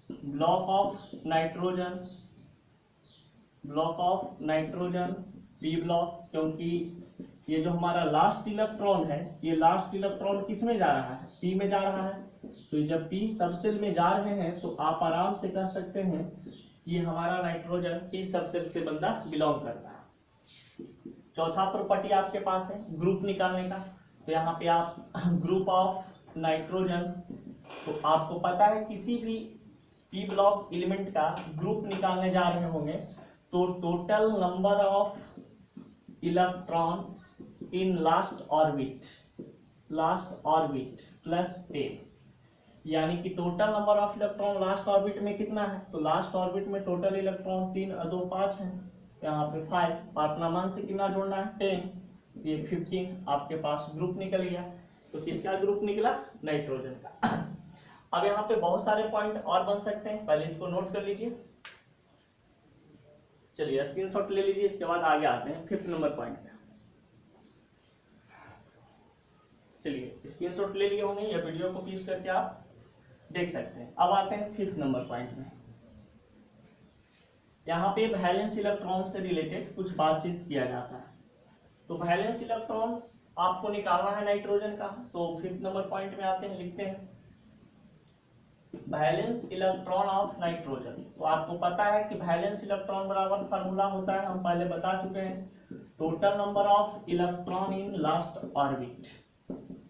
block of nitrogen P block. क्योंकि ये जो हमारा लास्ट इलेक्ट्रॉन है, ये लास्ट इलेक्ट्रॉन किस में जा रहा है, पी में जा रहा है। तो जब पी सबसेल में जा रहे हैं तो आप आराम से कह सकते हैं ये हमारा नाइट्रोजन पी सबसेल से बंदा बिलोंग करता है। चौथा प्रॉपर्टी आपके पास है ग्रुप निकालने का। तो यहाँ पे आप ग्रुप ऑफ नाइट्रोजन, तो आपको पता है किसी भी पी ब्लॉक एलिमेंट का ग्रुप निकालने जा रहे होंगे तो total number of electron in last orbit plus 10, यानी कि total number of electron last orbit में कितना है, तो लास्ट ऑर्बिट में टोटल इलेक्ट्रॉन 3 और 2 5 है, यहाँ पे 5 और अपना मान से कितना जोड़ना है 10, ये 15 आपके पास ग्रुप निकल गया। तो किसका ग्रुप निकला, नाइट्रोजन का। अब यहाँ पे बहुत सारे पॉइंट और बन सकते हैं, पहले इसको नोट कर लीजिए, चलिए स्क्रीनशॉट ले लीजिए, इसके बाद आगे आते हैं 5th नंबर पॉइंट पे। चलिए स्क्रीनशॉट ले लिए होंगे या वीडियो को पीस करके आप देख सकते हैं। अब आते हैं 5th नंबर पॉइंट में। यहाँ पे वैलेंस इलेक्ट्रॉन से रिलेटेड कुछ बातचीत किया जाता है। तो वैलेंस इलेक्ट्रॉन आपको निकालना है नाइट्रोजन का, तो 5th नंबर पॉइंट में आते हैं, लिखते हैं वैलेंस इलेक्ट्रॉन ऑफ नाइट्रोजन। तो आपको पता है कि वैलेंस इलेक्ट्रॉन बराबर फार्मूला होता है, हम पहले बता चुके हैं, total number of electron in last orbit.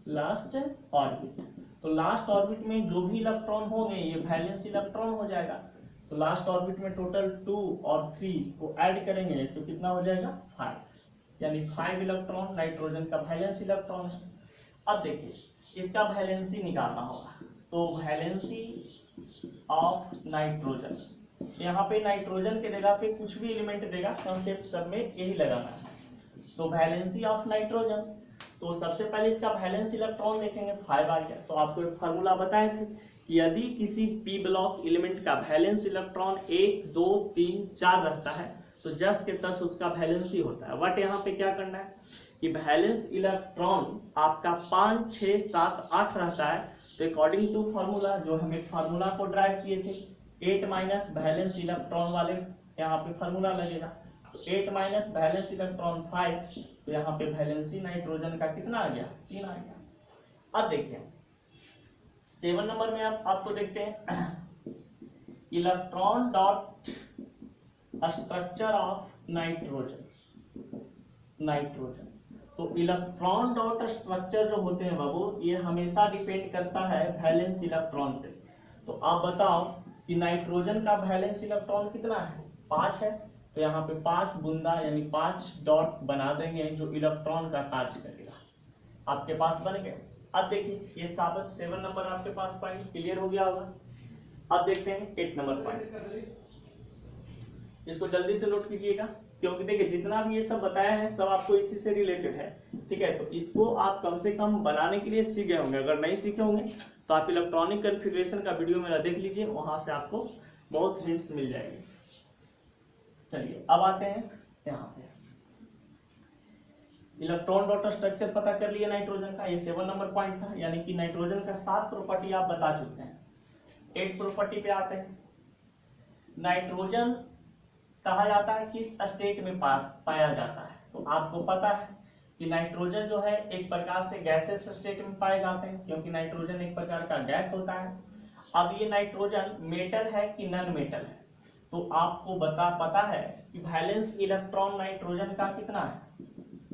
Last orbit, तो लास्ट ऑर्बिट में जो भी इलेक्ट्रॉन होंगे ये वैलेंस इलेक्ट्रॉन हो जाएगा। तो लास्ट ऑर्बिट में टोटल 2 और 3 को ऐड करेंगे तो कितना हो जाएगा 5, यानी 5 इलेक्ट्रॉन नाइट्रोजन का वैलेंस इलेक्ट्रॉन है। अब देखिए इसका वैलेंसी निकालना होगा, तो वैलेंसी ऑफ नाइट्रोजन, यहाँ पे नाइट्रोजन के जगह पे कुछ भी एलिमेंट देगा, कंसेप्ट सब में यही लगाना है। तो वैलेंसी ऑफ नाइट्रोजन, तो सबसे पहले इसका वैलेंस इलेक्ट्रॉन देखेंगे, 5 आ गया। तो आपको एक फार्मूला बताए थे कि यदि किसी पी ब्लॉक एलिमेंट का वैलेंस इलेक्ट्रॉन 1, 2, 3, 4 रहता है तो 10 के 10 उसका वैलेंसी होता है। बट यहाँ पे क्या करना है कि वैलेंस इलेक्ट्रॉन आपका 5, 6, 7, 8 रहता है, तो अकॉर्डिंग टू फार्मूला, जो हम एक फार्मूला को ड्राइव किए थे, 8 माइनस वैलेंस इलेक्ट्रॉन वाले यहाँ पे फार्मूला लगेगा, तो 8 माइनस वैलेंस इलेक्ट्रॉन 5, तो यहाँ पे वैलेंसी नाइट्रोजन का कितना आ गया 3 आ गया। अब देखते हैं 7 नंबर में आपको देखते हैं electron dot structure of nitrogen. तो इलेक्ट्रॉन डॉट स्ट्रक्चर जो होते हैं बाबू, ये हमेशा डिपेंड करता है वैलेंस इलेक्ट्रॉन पे। तो आप बताओ कि नाइट्रोजन का वैलेंस इलेक्ट्रॉन कितना है 5 है, तो यहाँ पे 5 बूंदा यानी 5 डॉट बना देंगे जो इलेक्ट्रॉन का कार्य करेगा, आपके पास बन गए। अब देखिए ये 7 नंबर आपके पास पॉइंट क्लियर हो गया होगा। अब देखते हैं 8 नंबर पॉइंट, इसको जल्दी से नोट कीजिएगा क्योंकि देखिए जितना भी ये सब बताया है सब आपको इसी से रिलेटेड है, ठीक है। तो इसको आप कम से कम बनाने के लिए सीख गए होंगे, अगर नहीं सीखे होंगे तो आप इलेक्ट्रॉनिक कॉन्फ़िगरेशन का वीडियो मेरा देख लीजिए, वहां से आपको बहुत हिंट्स मिल जाएंगे। चलिए अब आते हैं यहाँ पे, इलेक्ट्रॉन डॉट स्ट्रक्चर पता कर लिया नाइट्रोजन का, ये 7 नंबर पॉइंट था, यानी कि नाइट्रोजन का 7 प्रॉपर्टी आप बता चुके हैं। 8 प्रॉपर्टी पे आते हैं। नाइट्रोजन कहा जाता है किस स्टेट में पाया जाता है, तो आपको पता है कि नाइट्रोजन जो है एक प्रकार से गैसेस स्टेट में पाए जाते हैं, क्योंकि नाइट्रोजन एक प्रकार का गैस होता है। अब ये नाइट्रोजन मेटल है कि नॉन मेटल है, तो आपको पता है कि वैलेंस इलेक्ट्रॉन नाइट्रोजन का कितना है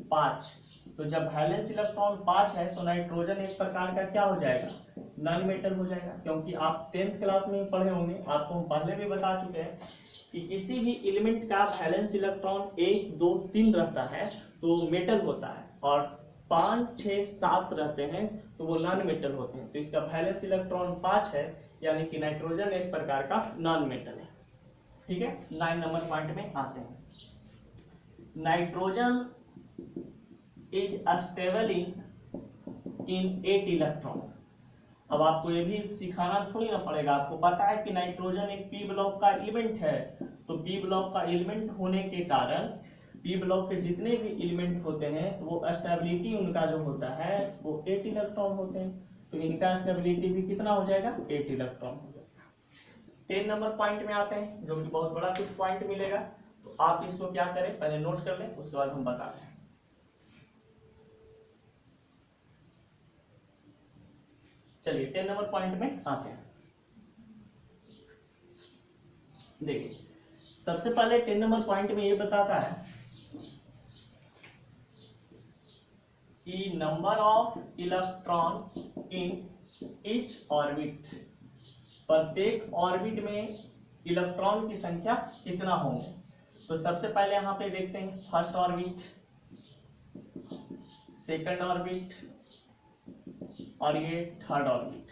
5। तो जब वैलेंस इलेक्ट्रॉन 5 है तो नाइट्रोजन एक प्रकार का क्या हो जाएगा नॉन मेटल हो जाएगा, क्योंकि आप 10th क्लास में पढ़े होंगे, आपको हम पहले भी बता चुके हैं कि किसी भी एलिमेंट का वैलेंस इलेक्ट्रॉन 1, 2, 3 रहता है तो मेटल होता है, और 5, 6, 7 रहते हैं तो वो नॉन मेटल होते हैं। तो इसका वैलेंस इलेक्ट्रॉन 5 है, यानी कि नाइट्रोजन एक प्रकार का नॉन मेटल है, ठीक है। 9 नंबर पॉइंट में आते हैं, nitrogen is stable in 8 electron. अब आपको ये भी सिखाना थोड़ी ना पड़ेगा, आपको पता है कि नाइट्रोजन एक पी ब्लॉक का एलिमेंट है, तो पी ब्लॉक का एलिमेंट होने के कारण पी ब्लॉक के जितने भी एलिमेंट होते हैं वो स्टेबिलिटी उनका जो होता है वो 8 इलेक्ट्रॉन होते हैं, तो इनका स्टेबिलिटी भी कितना हो जाएगा 8 इलेक्ट्रॉन हो जाएगा। 10 नंबर पॉइंट में आते हैं, जो कि बहुत बड़ा कुछ पॉइंट मिलेगा, तो आप इसको क्या करें पहले नोट कर लें, उसके बाद हम बताते हैं। चलिए 10 नंबर पॉइंट में आते हैं। देखिए सबसे पहले 10 नंबर पॉइंट में ये बताता है कि number of electron in each orbit, प्रत्येक ऑर्बिट में इलेक्ट्रॉन की संख्या कितना होंगे। तो सबसे पहले यहाँ पे देखते हैं फर्स्ट ऑर्बिट, सेकंड ऑर्बिट और ये थर्ड ऑर्बिट।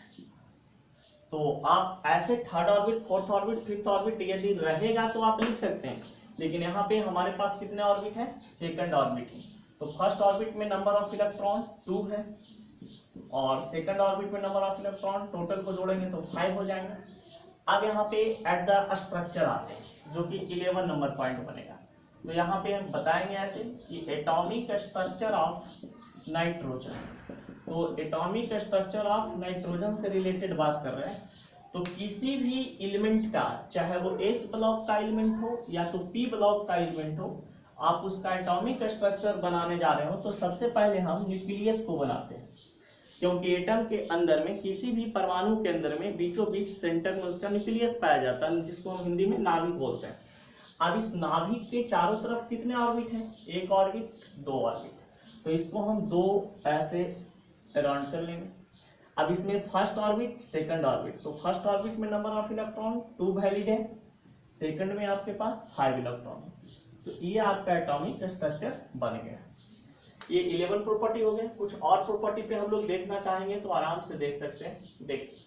तो आप ऐसे third orbit, fourth orbit, fifth orbit यदि रहेगा तो आप लिख सकते हैं, लेकिन यहाँ पे हमारे पास कितने ऑर्बिट है सेकंड ऑर्बिट है। तो फर्स्ट ऑर्बिट में नंबर ऑफ इलेक्ट्रॉन 2 है और सेकंड ऑर्बिट में नंबर ऑफ इलेक्ट्रॉन टोटल को जोड़ेंगे तो 5 हो जाएंगे। अब यहाँ पे एट द स्ट्रक्चर आते हैं जो कि 11 नंबर पॉइंट बनेगा। तो यहाँ पे हम बताएंगे ऐसे कि एटॉमिक स्ट्रक्चर ऑफ नाइट्रोजन, तो एटॉमिक स्ट्रक्चर ऑफ नाइट्रोजन से रिलेटेड बात कर रहे हैं। तो किसी भी एलिमेंट का, चाहे वो एस ब्लॉक का एलिमेंट हो या तो पी ब्लॉक का एलिमेंट हो, आप उसका एटॉमिक स्ट्रक्चर बनाने जा रहे हो तो सबसे पहले हम न्यूक्लियस को बनाते हैं, क्योंकि एटम के अंदर में किसी भी परमाणु के अंदर में बीचों बीच सेंटर में उसका न्यूक्लियस पाया जाता है, जिसको हम हिंदी में नाभिक बोलते हैं। अब इस नाभिक के चारों तरफ कितने ऑर्बिट हैं? एक ऑर्बिट, दो ऑर्बिट। तो इसको हम दो ऐसे राउंड कर लेंगे। अब इसमें फर्स्ट ऑर्बिट, सेकंड ऑर्बिट, तो फर्स्ट ऑर्बिट में नंबर ऑफ इलेक्ट्रॉन 2 वैलिड है, सेकंड में आपके पास 5 इलेक्ट्रॉन है। तो ये आपका एटॉमिक स्ट्रक्चर बन गया। ये 11 प्रॉपर्टी हो गए। कुछ और प्रॉपर्टी पे हम लोग देखना चाहेंगे तो आराम से देख सकते हैं। देखिए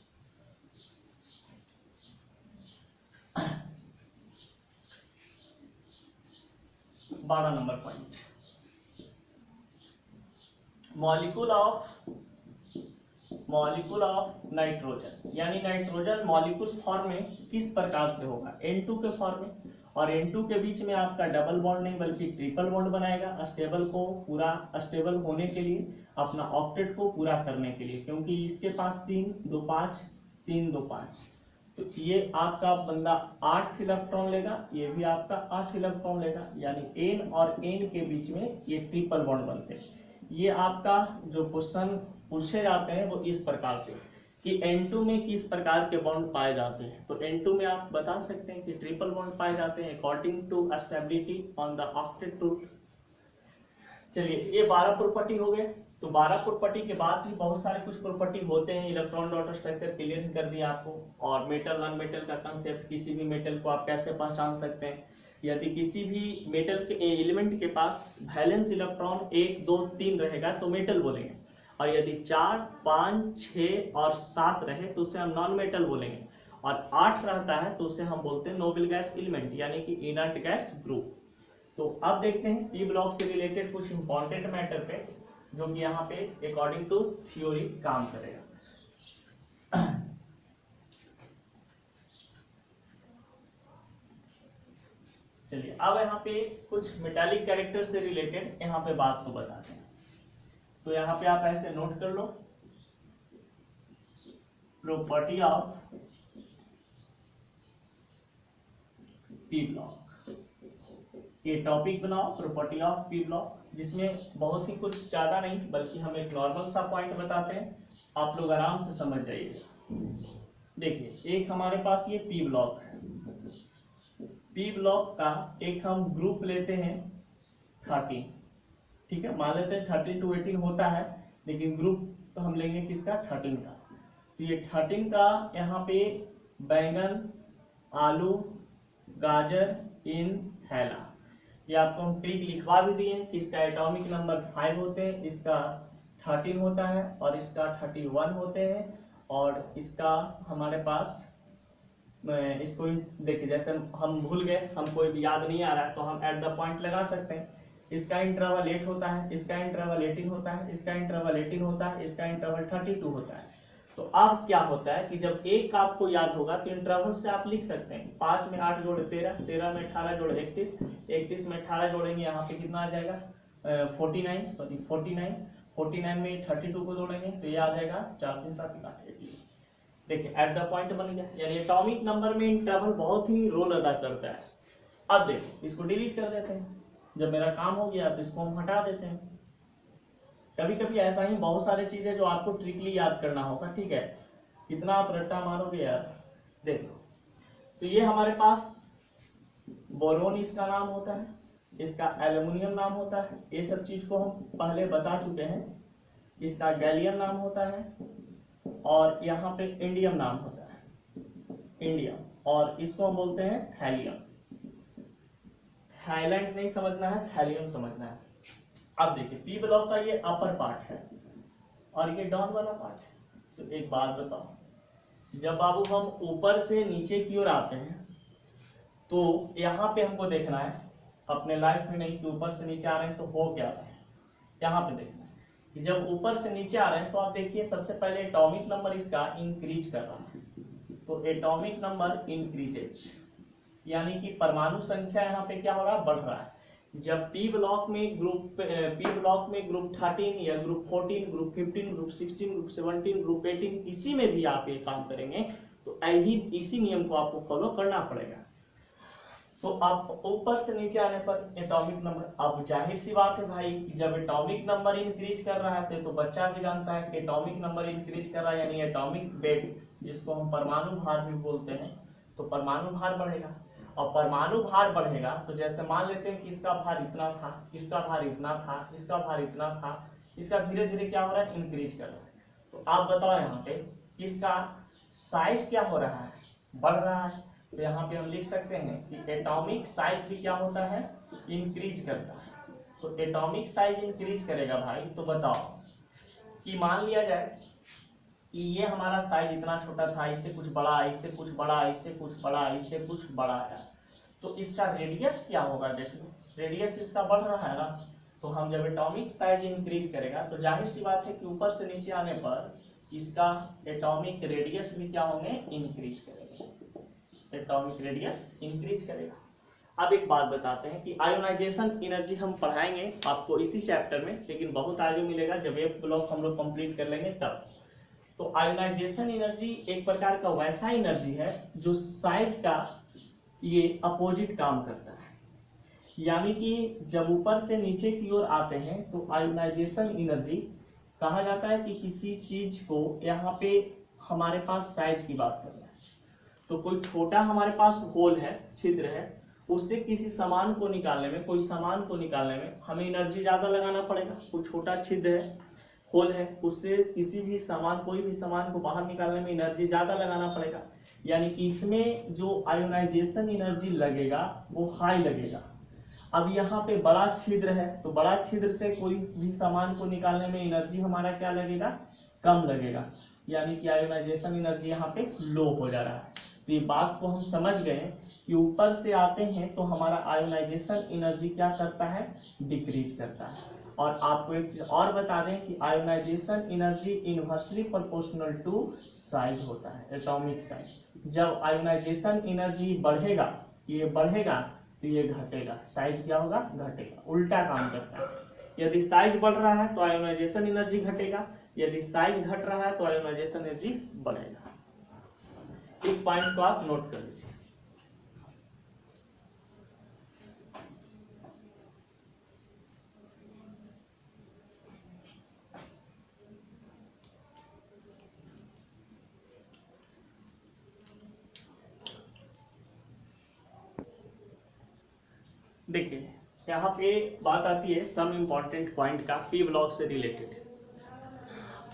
12 number point, molecule of nitrogen, यानी नाइट्रोजन मॉलिक्यूल फॉर्म में किस प्रकार से होगा? N2 के फॉर्म में, और N2 के बीच में आपका डबल बॉन्ड नहीं बल्कि ट्रिपल बॉन्ड बनाएगा, स्टेबल को पूरा स्टेबल होने के लिए, अपना ऑक्टेट को पूरा करने के लिए, क्योंकि इसके पास 3 2 5 3 2 5, तो ये आपका बंदा 8 इलेक्ट्रॉन लेगा, ये भी आपका 8 इलेक्ट्रॉन लेगा, यानी N और N के बीच में ये ट्रिपल बॉन्ड बनते हैं। ये आपका जो क्वेश्चन पूछे जाते हैं वो इस प्रकार से कि N2 में किस प्रकार के बॉन्ड पाए जाते हैं। तो N2 में आप बता सकते हैं कि ट्रिपल बॉन्ड पाए जाते हैं according to stability on the octet rule. चलिए ये 12 प्रॉपर्टी हो गए। तो 12 प्रॉपर्टी के बाद भी बहुत सारे कुछ प्रॉपर्टी होते हैं। इलेक्ट्रॉन डॉट स्ट्रक्चर क्लियर कर दिया आपको, और मेटल नॉन मेटल का कंसेप्ट, किसी भी मेटल को आप कैसे पहचान सकते हैं। यदि किसी भी मेटल के एलिमेंट के पास वैलेंस इलेक्ट्रॉन 1 2 3 रहेगा तो मेटल बोलेंगे, और यदि 4 5 6 और 7 रहे तो उसे हम नॉन मेटल बोलेंगे, और 8 रहता है तो उसे हम बोलते हैं नोबल गैस एलिमेंट, यानी कि इनर्ट गैस ग्रुप। तो अब देखते हैं पी ब्लॉक से रिलेटेड कुछ इंपॉर्टेंट मैटर पे, जो कि यहाँ पे अकॉर्डिंग टू थ्योरी काम करेगा। चलिए अब यहाँ पे कुछ मेटालिक कैरेक्टर से रिलेटेड यहाँ पे बात को बताते हैं। तो यहाँ पे आप ऐसे नोट कर लो, प्रॉपर्टी ऑफ पी ब्लॉक, ये टॉपिक बनाओ प्रॉपर्टी ऑफ पी ब्लॉक, जिसमें बहुत ही कुछ ज्यादा नहीं बल्कि हम एक नॉर्मल सा पॉइंट बताते हैं, आप लोग आराम से समझ जाइए। देखिए एक हमारे पास ये पी ब्लॉक है, पी ब्लॉक का एक हम ग्रुप लेते हैं 13, ठीक है, मान लेते हैं 13 to 18 होता है, लेकिन ग्रुप तो हम लेंगे किसका? 13 का। तो ये 13 का यहाँ पे बैंगन, आलू, गाजर इन थैला, ये आपको हम ट्रिक लिखवा भी दिए कि इसका एटॉमिक नंबर 5 होते हैं, इसका 13 होता है और इसका 31 होते हैं, और इसका हमारे पास इसको देखिए जैसे हम भूल गए, हमको याद नहीं आ रहा है तो हम एट द पॉइंट लगा सकते हैं। इसका इंटरवल 8 होता है, इसका इंटरवल 18 होता है, इसका इंटरवल 18 होता है, इसका इंटरवल 32 होता है। तो अब क्या होता है कि जब एक आपको याद होगा तो इंटरवल से आप लिख सकते हैं 5 में 8 जोड़े 13, 13 में 18 जोड़े 31, 31 में 18 जोड़ेंगे यहाँ पे कितना आ जाएगा 49 में 32 को जोड़ेंगे तो ये आ जाएगा 4 3 7 8। देखिए एट द पॉइंट बन गया, यानी एटॉमिक नंबर में इंटरवल बहुत ही रोल अदा करता है। अब देखो इसको डिलीट कर देते हैं, जब मेरा काम हो गया तो इसको हम हटा देते हैं। कभी कभी ऐसा ही बहुत सारी चीजें जो आपको ट्रिकली याद करना होगा, ठीक है, कितना आप रट्टा मारोगे यार। देखो तो ये हमारे पास बोरोन इसका नाम होता है, इसका एल्युमिनियम नाम होता है, ये सब चीज को हम पहले बता चुके हैं। इसका गैलियम नाम होता है, और यहाँ पे इंडियम नाम होता है, इंडियम, और इसको हम बोलते हैं थैलियम। थाईलैंड नहीं समझना है, थैलियम समझना है। अब देखिए पी ब्लॉक का ये अपर पार्ट है और ये डाउन वाला पार्ट है। तो एक बात बताओ, जब बाबू हम ऊपर से नीचे की ओर आते हैं तो यहाँ पे हमको देखना है, अपने लाइफ में नहीं कि ऊपर से नीचे आ रहे हैं तो हो क्या रहा है, यहाँ पे देखना है कि जब ऊपर से नीचे आ रहे हैं तो आप देखिए सबसे पहले एटॉमिक नंबर इसका इंक्रीज कर रहा है, तो एटॉमिक नंबर इंक्रीजेज, यानी कि परमाणु संख्या यहाँ पे क्या हो रहा है? बढ़ रहा है। जब पी ब्लॉक में ग्रुप 13 या group 14, group 15, group 16, group 17, group 18 किसी में भी आप ये काम करेंगे तो इसी नियम को आपको फॉलो करना पड़ेगा। तो आप ऊपर से नीचे आने पर एटॉमिक नंबर, अब जाहिर सी बात है भाई कि जब एटॉमिक नंबर इंक्रीज कर रहा है तो बच्चा भी जानता है कि एटॉमिक नंबर इंक्रीज कर रहा है यानी एटॉमिक वेट, जिसको हम परमाणु भार भी बोलते हैं, तो परमाणु भार बढ़ेगा। और परमाणु भार बढ़ेगा तो जैसे मान लेते हैं कि इसका भार इतना था, इसका भार इतना था, इसका भार इतना था, इसका धीरे धीरे क्या हो रहा है, इंक्रीज कर रहा है। तो आप बताओ यहाँ पे इसका साइज क्या हो रहा है, बढ़ रहा है। तो यहाँ पे हम लिख सकते हैं कि एटॉमिक साइज भी क्या होता है, इंक्रीज करता है। तो एटॉमिक साइज इंक्रीज करेगा भाई, तो बताओ कि मान लिया जाए कि ये हमारा साइज इतना छोटा था, इससे कुछ बड़ा, इससे कुछ बड़ा, इससे कुछ बड़ा, इससे कुछ बड़ा है, तो इसका रेडियस क्या होगा, देखो रेडियस इसका बढ़ रहा है ना। तो हम जब एटॉमिक साइज इंक्रीज करेगा तो जाहिर सी बात है कि ऊपर से नीचे आने पर इसका एटॉमिक रेडियस भी क्या होंगे, इंक्रीज करेंगे, एटॉमिक रेडियस इंक्रीज करेगा। अब एक बात बताते हैं कि आयोनाइजेशन एनर्जी हम पढ़ाएंगे आपको इसी चैप्टर में, लेकिन बहुत आगे मिलेगा जब ये ब्लॉक हम लोग कंप्लीट कर लेंगे तब। तो आयोनाइजेशन एनर्जी एक प्रकार का वैसा एनर्जी है जो साइज का ये अपोजिट काम करता है, यानी कि जब ऊपर से नीचे की ओर आते हैं तो आयोनाइजेशन एनर्जी कहा जाता है कि किसी चीज को, यहाँ पे हमारे पास साइज की बात कर रहे हैं, तो कोई छोटा हमारे पास होल है, छिद्र है, उससे किसी सामान को निकालने में, कोई सामान को निकालने में हमें एनर्जी ज्यादा लगाना पड़ेगा। कोई छोटा छिद्र है, होल है, उससे किसी भी सामान, कोई भी सामान को बाहर निकालने में एनर्जी ज्यादा लगाना पड़ेगा, यानी कि इसमें जो आयोनाइजेशन एनर्जी लगेगा वो हाई लगेगा। अब यहाँ पे बड़ा छिद्र है तो बड़ा छिद्र से कोई भी सामान को निकालने में एनर्जी हमारा क्या लगेगा, कम लगेगा, यानी कि आयोनाइजेशन एनर्जी यहाँ पे लो हो जा रहा है। तो ये बात को हम समझ गए कि ऊपर से आते हैं तो हमारा आयोनाइजेशन एनर्जी क्या करता है, डिक्रीज करता है। और आपको एक चीज और बता दें कि ionisation energy inversely proportional to size होता है, एटॉमिक साइज। जब आयोनाइजेशन एनर्जी बढ़ेगा, ये बढ़ेगा तो ये घटेगा, साइज क्या होगा, घटेगा, उल्टा काम करता है। यदि साइज बढ़ रहा है तो आयोनाइजेशन एनर्जी घटेगा, यदि साइज घट रहा है तो आयोनाइजेशन एनर्जी बढ़ेगा। इस पॉइंट को आप नोट कर लीजिए। देखिए यहाँ पे बात आती है सम इम्पॉर्टेंट पॉइंट का पी ब्लॉक से रिलेटेड।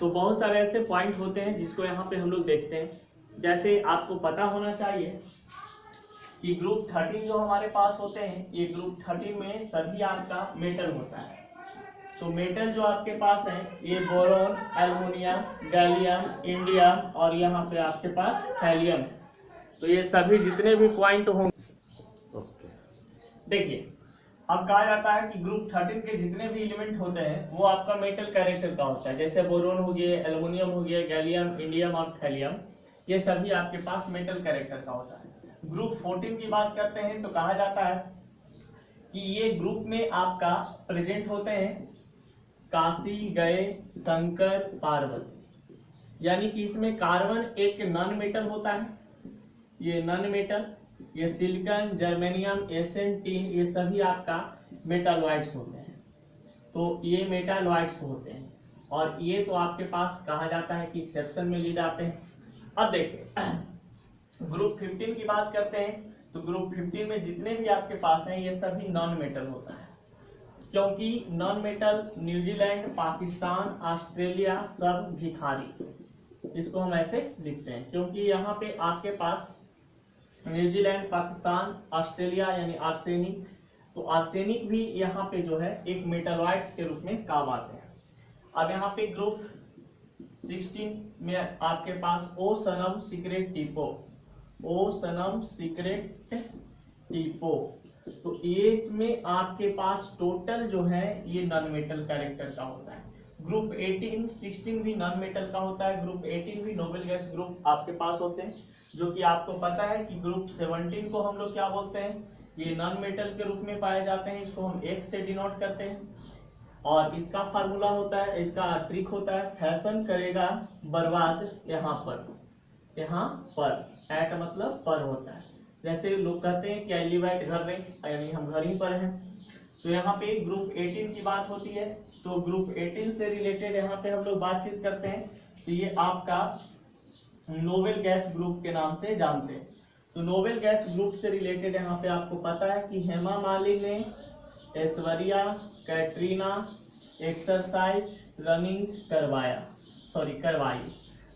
तो बहुत सारे ऐसे पॉइंट होते हैं जिसको यहाँ पे हम लोग देखते हैं। जैसे आपको पता होना चाहिए कि ग्रुप 13 जो हमारे पास होते हैं, ये ग्रुप 13 में सभी आपका मेटल होता है। तो मेटल जो आपके पास है ये बोरोन, एल्युमिनियम, गैलियम, इंडियम और यहाँ पे आपके पास हेलियम। तो ये सभी जितने भी पॉइंट होंगे, देखिए अब कहा जाता है कि ग्रुप 13 के जितने भी एलिमेंट होते हैं वो आपका मेटल कैरेक्टर का होता है। जैसे बोरोन हो गया, एल्युमिनियम हो गया, गैलियम, इंडियम और थैलियम, ये सभी आपके पास मेटल कैरेक्टर का होता है। ग्रुप 14 की बात करते हैं तो कहा जाता है कि ये ग्रुप में आपका प्रेजेंट होते हैं काशी, गए, शंकर, पार्वती, यानी कि इसमें कार्बन एक नॉन मेटल होता है, ये नॉन मेटल, ये सिलिकॉन, जर्मेनियम, एसेंट, टीन, ये सभी आपका मेटालॉइड्स होते हैं। तो ये मेटालॉइड्स होते हैं और ये तो आपके पास कहा जाता है कि एक्सेप्शन में ली जाते हैं। अब देखिए ग्रुप 15 की बात करते हैं तो ग्रुप 15 में जितने भी आपके पास हैं ये सभी नॉन मेटल होता है, क्योंकि non metal New Zealand, Pakistan, Australia सब भिखारी, इसको हम ऐसे लिखते हैं क्योंकि यहाँ पे आपके पास न्यूजीलैंड, पाकिस्तान, ऑस्ट्रेलिया यानी आर्सेनिक, तो आर्सेनिक भी यहाँ पे जो है एक मेटालॉइड्स के रूप में काम आते हैं। अब यहाँ पे ग्रुप 16 में आपके पास ओ सनम सीक्रेट टीपो, ओ सनम सीक्रेट टीपो, तो ये इसमें आपके पास टोटल जो है ये नॉन मेटल कैरेक्टर का होता है। ग्रुप 18, 16 भी नॉन मेटल का होता है, ग्रुप 18 भी नोबेल गैस ग्रुप आपके पास होते हैं, जो कि आपको पता है कि ग्रुप 17 को हम लोग क्या बोलते हैं, ये नॉन मेटल के रूप में पाए जाते हैं, इसको हम X से डिनोट करते हैं। और इसका फार्मूला होता है, इसका ट्रिक होता है, फैशन करेगा बर्बाद यहाँ पर एट मतलब पर होता है। जैसे लोग कहते हैं कि आई लिव एट घर में, यानी हम घर ही पर हैं। तो यहाँ पे ग्रुप 18 की बात होती है, तो ग्रुप 18 से रिलेटेड यहाँ पे हम लोग बातचीत करते हैं। तो ये आपका नोबेल गैस ग्रुप के नाम से जानते हैं। तो नोबेल गैस ग्रुप से रिलेटेड यहाँ पे आपको पता है कि हेमा मालिनी ने ऐश्वर्या कैटरीना एक्सरसाइज रनिंग करवाई।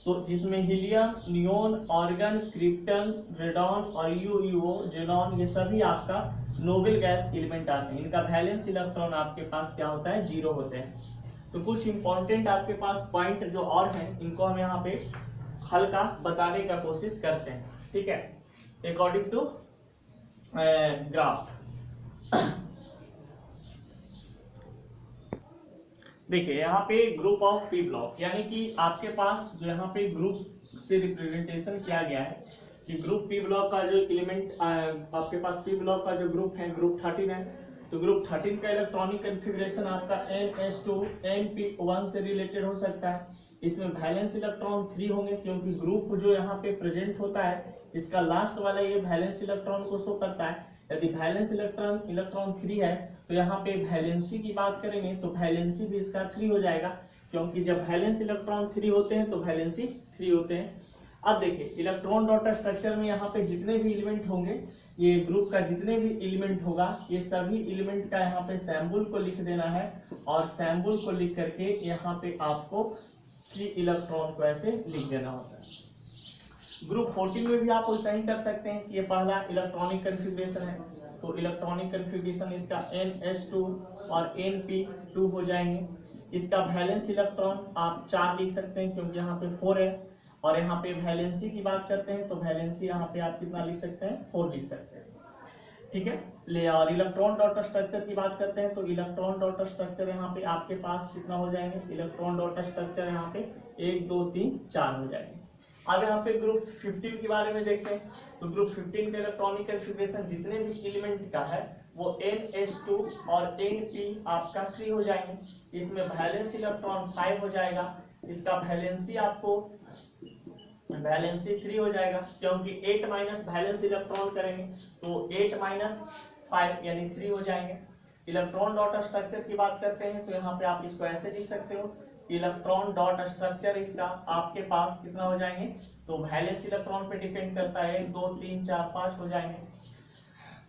तो जिसमें helium, neon, argon, krypton, radon और यूयूओ, जेनॉन, ये सभी आपका नोबेल गैस एलिमेंट आते हैं। इनका वैलेंस इलेक्ट्रॉन आपके पास क्या होता है, 0 होते हैं। तो कुछ इंपॉर्टेंट आपके पास पॉइंट जो और हैं, इनको हम यहाँ पे हल्का बताने का कोशिश करते हैं, ठीक है, अकॉर्डिंग टू ग्राफ। देखिए यहाँ पे ग्रुप ऑफ पी ब्लॉक, यानी कि आपके पास जो यहाँ पे ग्रुप से रिप्रेजेंटेशन किया गया है कि ग्रुप पी ब्लॉक का जो एलिमेंट आपके पास पी ब्लॉक का जो ग्रुप है, ग्रुप 13 है। तो ग्रुप 13 का इलेक्ट्रॉनिक कन्फिग्रेशन आपका NS2 NP1 से रिलेटेड हो सकता है। इसमें वैलेंस इलेक्ट्रॉन 3 होंगे, क्योंकि ग्रुप जो यहाँ पे प्रेजेंट होता है इसका लास्ट वाला ये वैलेंस इलेक्ट्रॉन को शो करता है। यदि वैलेंस इलेक्ट्रॉन 3 है तो यहाँ पे वैलेंसी की बात करेंगे तो वैलेंसी भी इसका 3 हो जाएगा, क्योंकि जब वैलेंस इलेक्ट्रॉन 3 होते हैं तो वैलेंसी 3 होते हैं। अब देखिए इलेक्ट्रॉन डॉट स्ट्रक्चर में यहाँ पे जितने भी एलिमेंट होंगे, ये ग्रुप का जितने भी एलिमेंट होगा, ये सभी एलिमेंट का यहाँ पे सैम्बल को लिख देना है, और सैम्बल को लिख करके यहाँ पे आपको 3 इलेक्ट्रॉन को ऐसे लिख देना होता है। ग्रुप 14 में भी आप वैसा ही कर सकते हैं कि ये पहला इलेक्ट्रॉनिक कन्फिग्रेशन है, तो इलेक्ट्रॉनिक कन्फिग्रेशन इसका NS2 और NP2 हो जाएंगे। इसका वैलेंस इलेक्ट्रॉन आप 4 लिख सकते हैं, क्योंकि यहाँ पे 4 है। और यहाँ पे वैलेंसी की बात करते हैं तो वैलेंसी यहाँ पे आप कितना लिख सकते हैं, 4 लिख सकते हैं, ठीक है। ले और इलेक्ट्रॉन डॉट स्ट्रक्चर की बात करते हैं तो इलेक्ट्रॉन डॉट स्ट्रक्चर यहाँ पे आपके पास कितना हो जाएंगे, इलेक्ट्रॉन डॉट स्ट्रक्चर यहाँ पे 1 2 3 4 हो जाएंगे। अब यहाँ पे ग्रुप 15 के बारे में देखते हैं। तो ग्रुप 15 का इलेक्ट्रॉनिक कन्फिग्रेशन जितने भी एलिमेंट का है वो NS2 और NP आपका 3 हो जाएंगे। इसमें वैलेंस इलेक्ट्रॉन 5 हो जाएगा। इसका वैलेंसी आपको वैलेंसी 3 हो जाएगा, क्योंकि 8 माइनस वैलेंस इलेक्ट्रॉन करेंगे तो 8 माइनस 5 यानी 3 हो जाएंगे। इलेक्ट्रॉन डॉट स्ट्रक्चर की बात करते हैं तो यहाँ पे आप इसको ऐसे लिख सकते हो, इलेक्ट्रॉन डॉट स्ट्रक्चर इसका आपके पास कितना हो जाएंगे, तो वैलेंस इलेक्ट्रॉन पे डिपेंड करता है, 1 2 3 4 5 हो जाएंगे।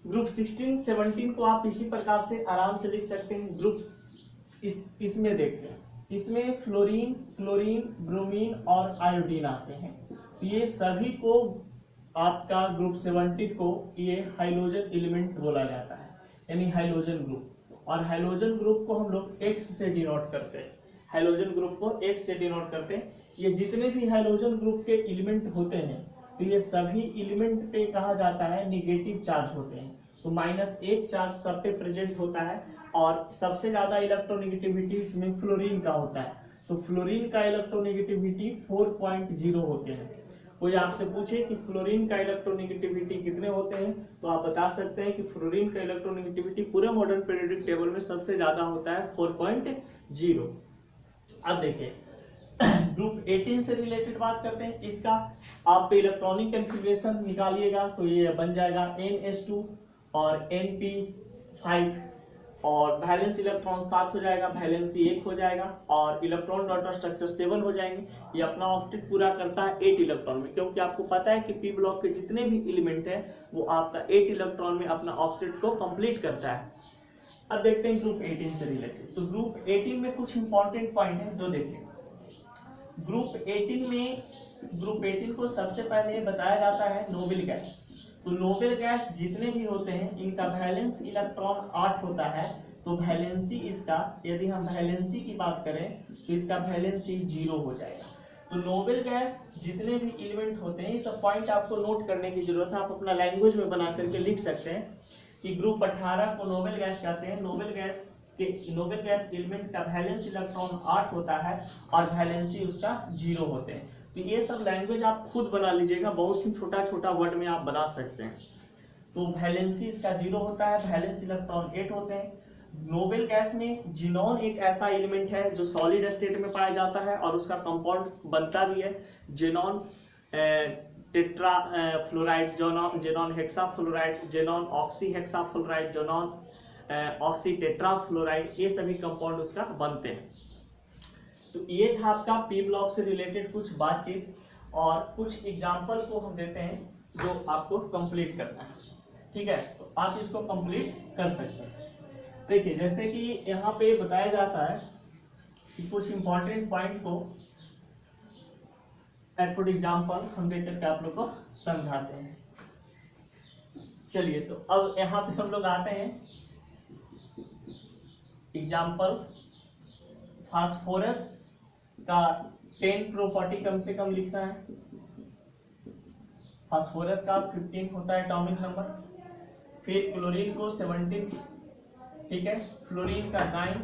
ग्रुप 16 17 को आप इसी प्रकार से आराम से लिख सकते हैं। ग्रुप इसमें देखते हैं, इसमें फ्लोरीन, क्लोरीन, ब्रोमीन और आयोडीन आते हैं। तो ये सभी को आपका ग्रुप 17 को ये हाइड्रोजन एलिमेंट बोला जाता है, यानी हाइड्रोजन ग्रुप। और हाइड्रोजन ग्रुप को हम लोग X से डिनोट करते हैं, हाइड्रोजन ग्रुप को X से डिनोट करते हैं। ये जितने भी हाइड्रोजन ग्रुप के एलिमेंट होते हैं तो ये सभी एलिमेंट पे कहा जाता है निगेटिव चार्ज होते हैं, तो -1 चार्ज सब पे प्रेजेंट होता है। और सबसे ज्यादा इलेक्ट्रोनेगेटिविटी इसमें फ्लोरीन का होता है, तो फ्लोरीन का इलेक्ट्रोनेगेटिविटी 4.0 होते हैं। कोई आपसे पूछे कि फ्लोरीन का इलेक्ट्रोनेगेटिविटी कितने होते हैं तो आप बता सकते हैं कि फ्लोरीन का इलेक्ट्रोनेगेटिविटी पूरे मॉडर्न पीरियोडिक टेबल में सबसे ज्यादा होता है 4.0। अब देखिए ग्रुप 18 से रिलेटेड बात करते हैं। इसका आप इलेक्ट्रॉनिक कन्फिग्रेशन निकालिएगा तो ये बन जाएगा NS2 और NP5, और वैलेंस इलेक्ट्रॉन 7 हो जाएगा, वैलेंसी 1 हो जाएगा, और इलेक्ट्रॉन डॉट स्ट्रक्चर 7 हो जाएंगे। ये अपना ऑक्टेट पूरा करता है 8 इलेक्ट्रॉन में, क्योंकि आपको पता है कि पी ब्लॉक के जितने भी एलिमेंट है वो आपका 8 इलेक्ट्रॉन में अपना ऑक्टेट को कंप्लीट करता है। अब देखते हैं ग्रुप 18 से रिलेटेड। तो ग्रुप 18 में कुछ इंपॉर्टेंट पॉइंट है जो देखें। ग्रुप 18 को सबसे पहले बताया जाता है नोबेल गैस। तो नोबेल गैस जितने भी होते हैं इनका वैलेंस इलेक्ट्रॉन 8 होता है, तो वैलेंसी इसका, यदि हम वैलेंसी की बात करें तो इसका वैलेंसी 0 हो जाएगा। तो नोबेल गैस जितने भी एलिमेंट होते हैं, इस पॉइंट आपको नोट करने की जरूरत है, आप अपना लैंग्वेज में बना करके लिख सकते हैं कि ग्रुप 18 को नोबेल गैस कहते हैं। नोबेल गैस एलिमेंट का वैलेंस इलेक्ट्रॉन 8 होता है और वैलेंसी उसका 0 होते हैं। तो ये सब लैंग्वेज आप खुद बना लीजिएगा, बहुत ही छोटा छोटा वर्ड में आप बना सकते हैं। तो वैलेंसी इसका 0 होता है, वैलेंस इलेक्ट्रॉन 8 होते हैं। नोबेल गैस में जिनॉन एक ऐसा एलिमेंट है जो सॉलिड स्टेट में पाया जाता है और उसका कंपाउंड बनता भी है xenon tetra fluoride, xenon hexa fluoride, xenon oxy hexa fluoride, xenon oxy tetra fluoride, ये सभी कंपाउंड उसका बनते हैं। तो ये था आपका पी ब्लॉक से रिलेटेड कुछ बातचीत, और कुछ एग्जाम्पल को हम देते हैं जो आपको कंप्लीट करना है, ठीक है। तो आप इसको कंप्लीट कर सकते हैं। देखिए जैसे कि यहाँ पे बताया जाता है कि कुछ इंपॉर्टेंट पॉइंट को फॉर एग्जाम्पल हम देख करके आप लोग को समझाते हैं। चलिए तो अब यहाँ पे हम लोग आते हैं एग्जाम्पल, फास्फोरस का 10 प्रॉपर्टी कम से कम लिखना है। फास्फोरस का 15 होता है एटॉमिक नंबर, फिर क्लोरीन को 17, ठीक है, फ्लोरीन का 9,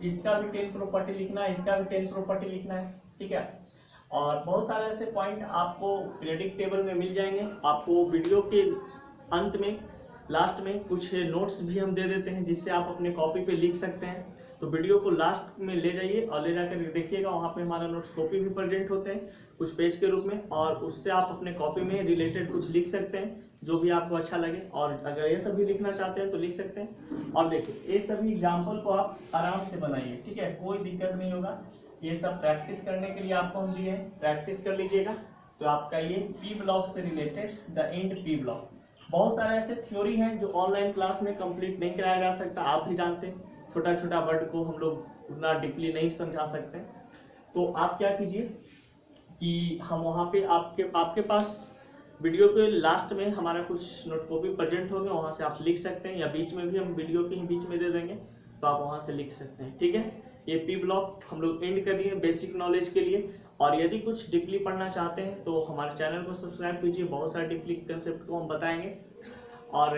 इसका भी 10 प्रॉपर्टी लिखना है, इसका भी 10 प्रॉपर्टी लिखना है, ठीक है। और बहुत सारे ऐसे पॉइंट आपको पीरियोडिक टेबल में मिल जाएंगे। आपको वीडियो के अंत में, लास्ट में कुछ नोट्स भी हम दे देते हैं जिससे आप अपने कॉपी पे लिख सकते हैं। तो वीडियो को लास्ट में ले जाइए और ले जाकर देखिएगा, वहाँ पे हमारा नोट्स कॉपी भी प्रेजेंट होते हैं कुछ पेज के रूप में, और उससे आप अपने कॉपी में रिलेटेड कुछ लिख सकते हैं जो भी आपको अच्छा लगे। और अगर ये सभी लिखना चाहते हैं तो लिख सकते हैं। और देखिए ये सभी एग्जाम्पल को आप आराम से बनाइए, ठीक है, कोई दिक्कत नहीं होगा। ये सब प्रैक्टिस करने के लिए आपको हम दिए हैं, प्रैक्टिस कर लीजिएगा। तो आपका ये पी ब्लॉक से related the end P block, बहुत सारे ऐसे थ्योरी हैं जो ऑनलाइन क्लास में कंप्लीट नहीं कराया जा सकता, आप भी जानते हैं। छोटा छोटा वर्ड को हम लोग उतना डीपली नहीं समझा सकते। तो आप क्या कीजिए कि हम वहाँ पे आपके पास वीडियो के लास्ट में हमारा कुछ नोट कॉपी प्रेजेंट होगा, वहाँ से आप लिख सकते हैं, या बीच में भी हम वीडियो के ही बीच में दे देंगे तो आप वहाँ से लिख सकते हैं, ठीक है। ये पी ब्लॉक हम लोग एंड कर दिए बेसिक नॉलेज के लिए। और यदि कुछ डीपली पढ़ना चाहते हैं तो हमारे चैनल को सब्सक्राइब कीजिए, बहुत सारे डीपली कंसेप्ट को हम बताएंगे। और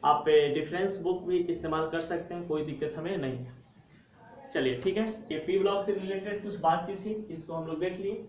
आप डिफरेंस बुक भी इस्तेमाल कर सकते हैं, कोई दिक्कत हमें नहीं है। चलिए ठीक है, ये पी ब्लॉक से रिलेटेड कुछ बातचीत थी, इसको हम लोग देख लिए।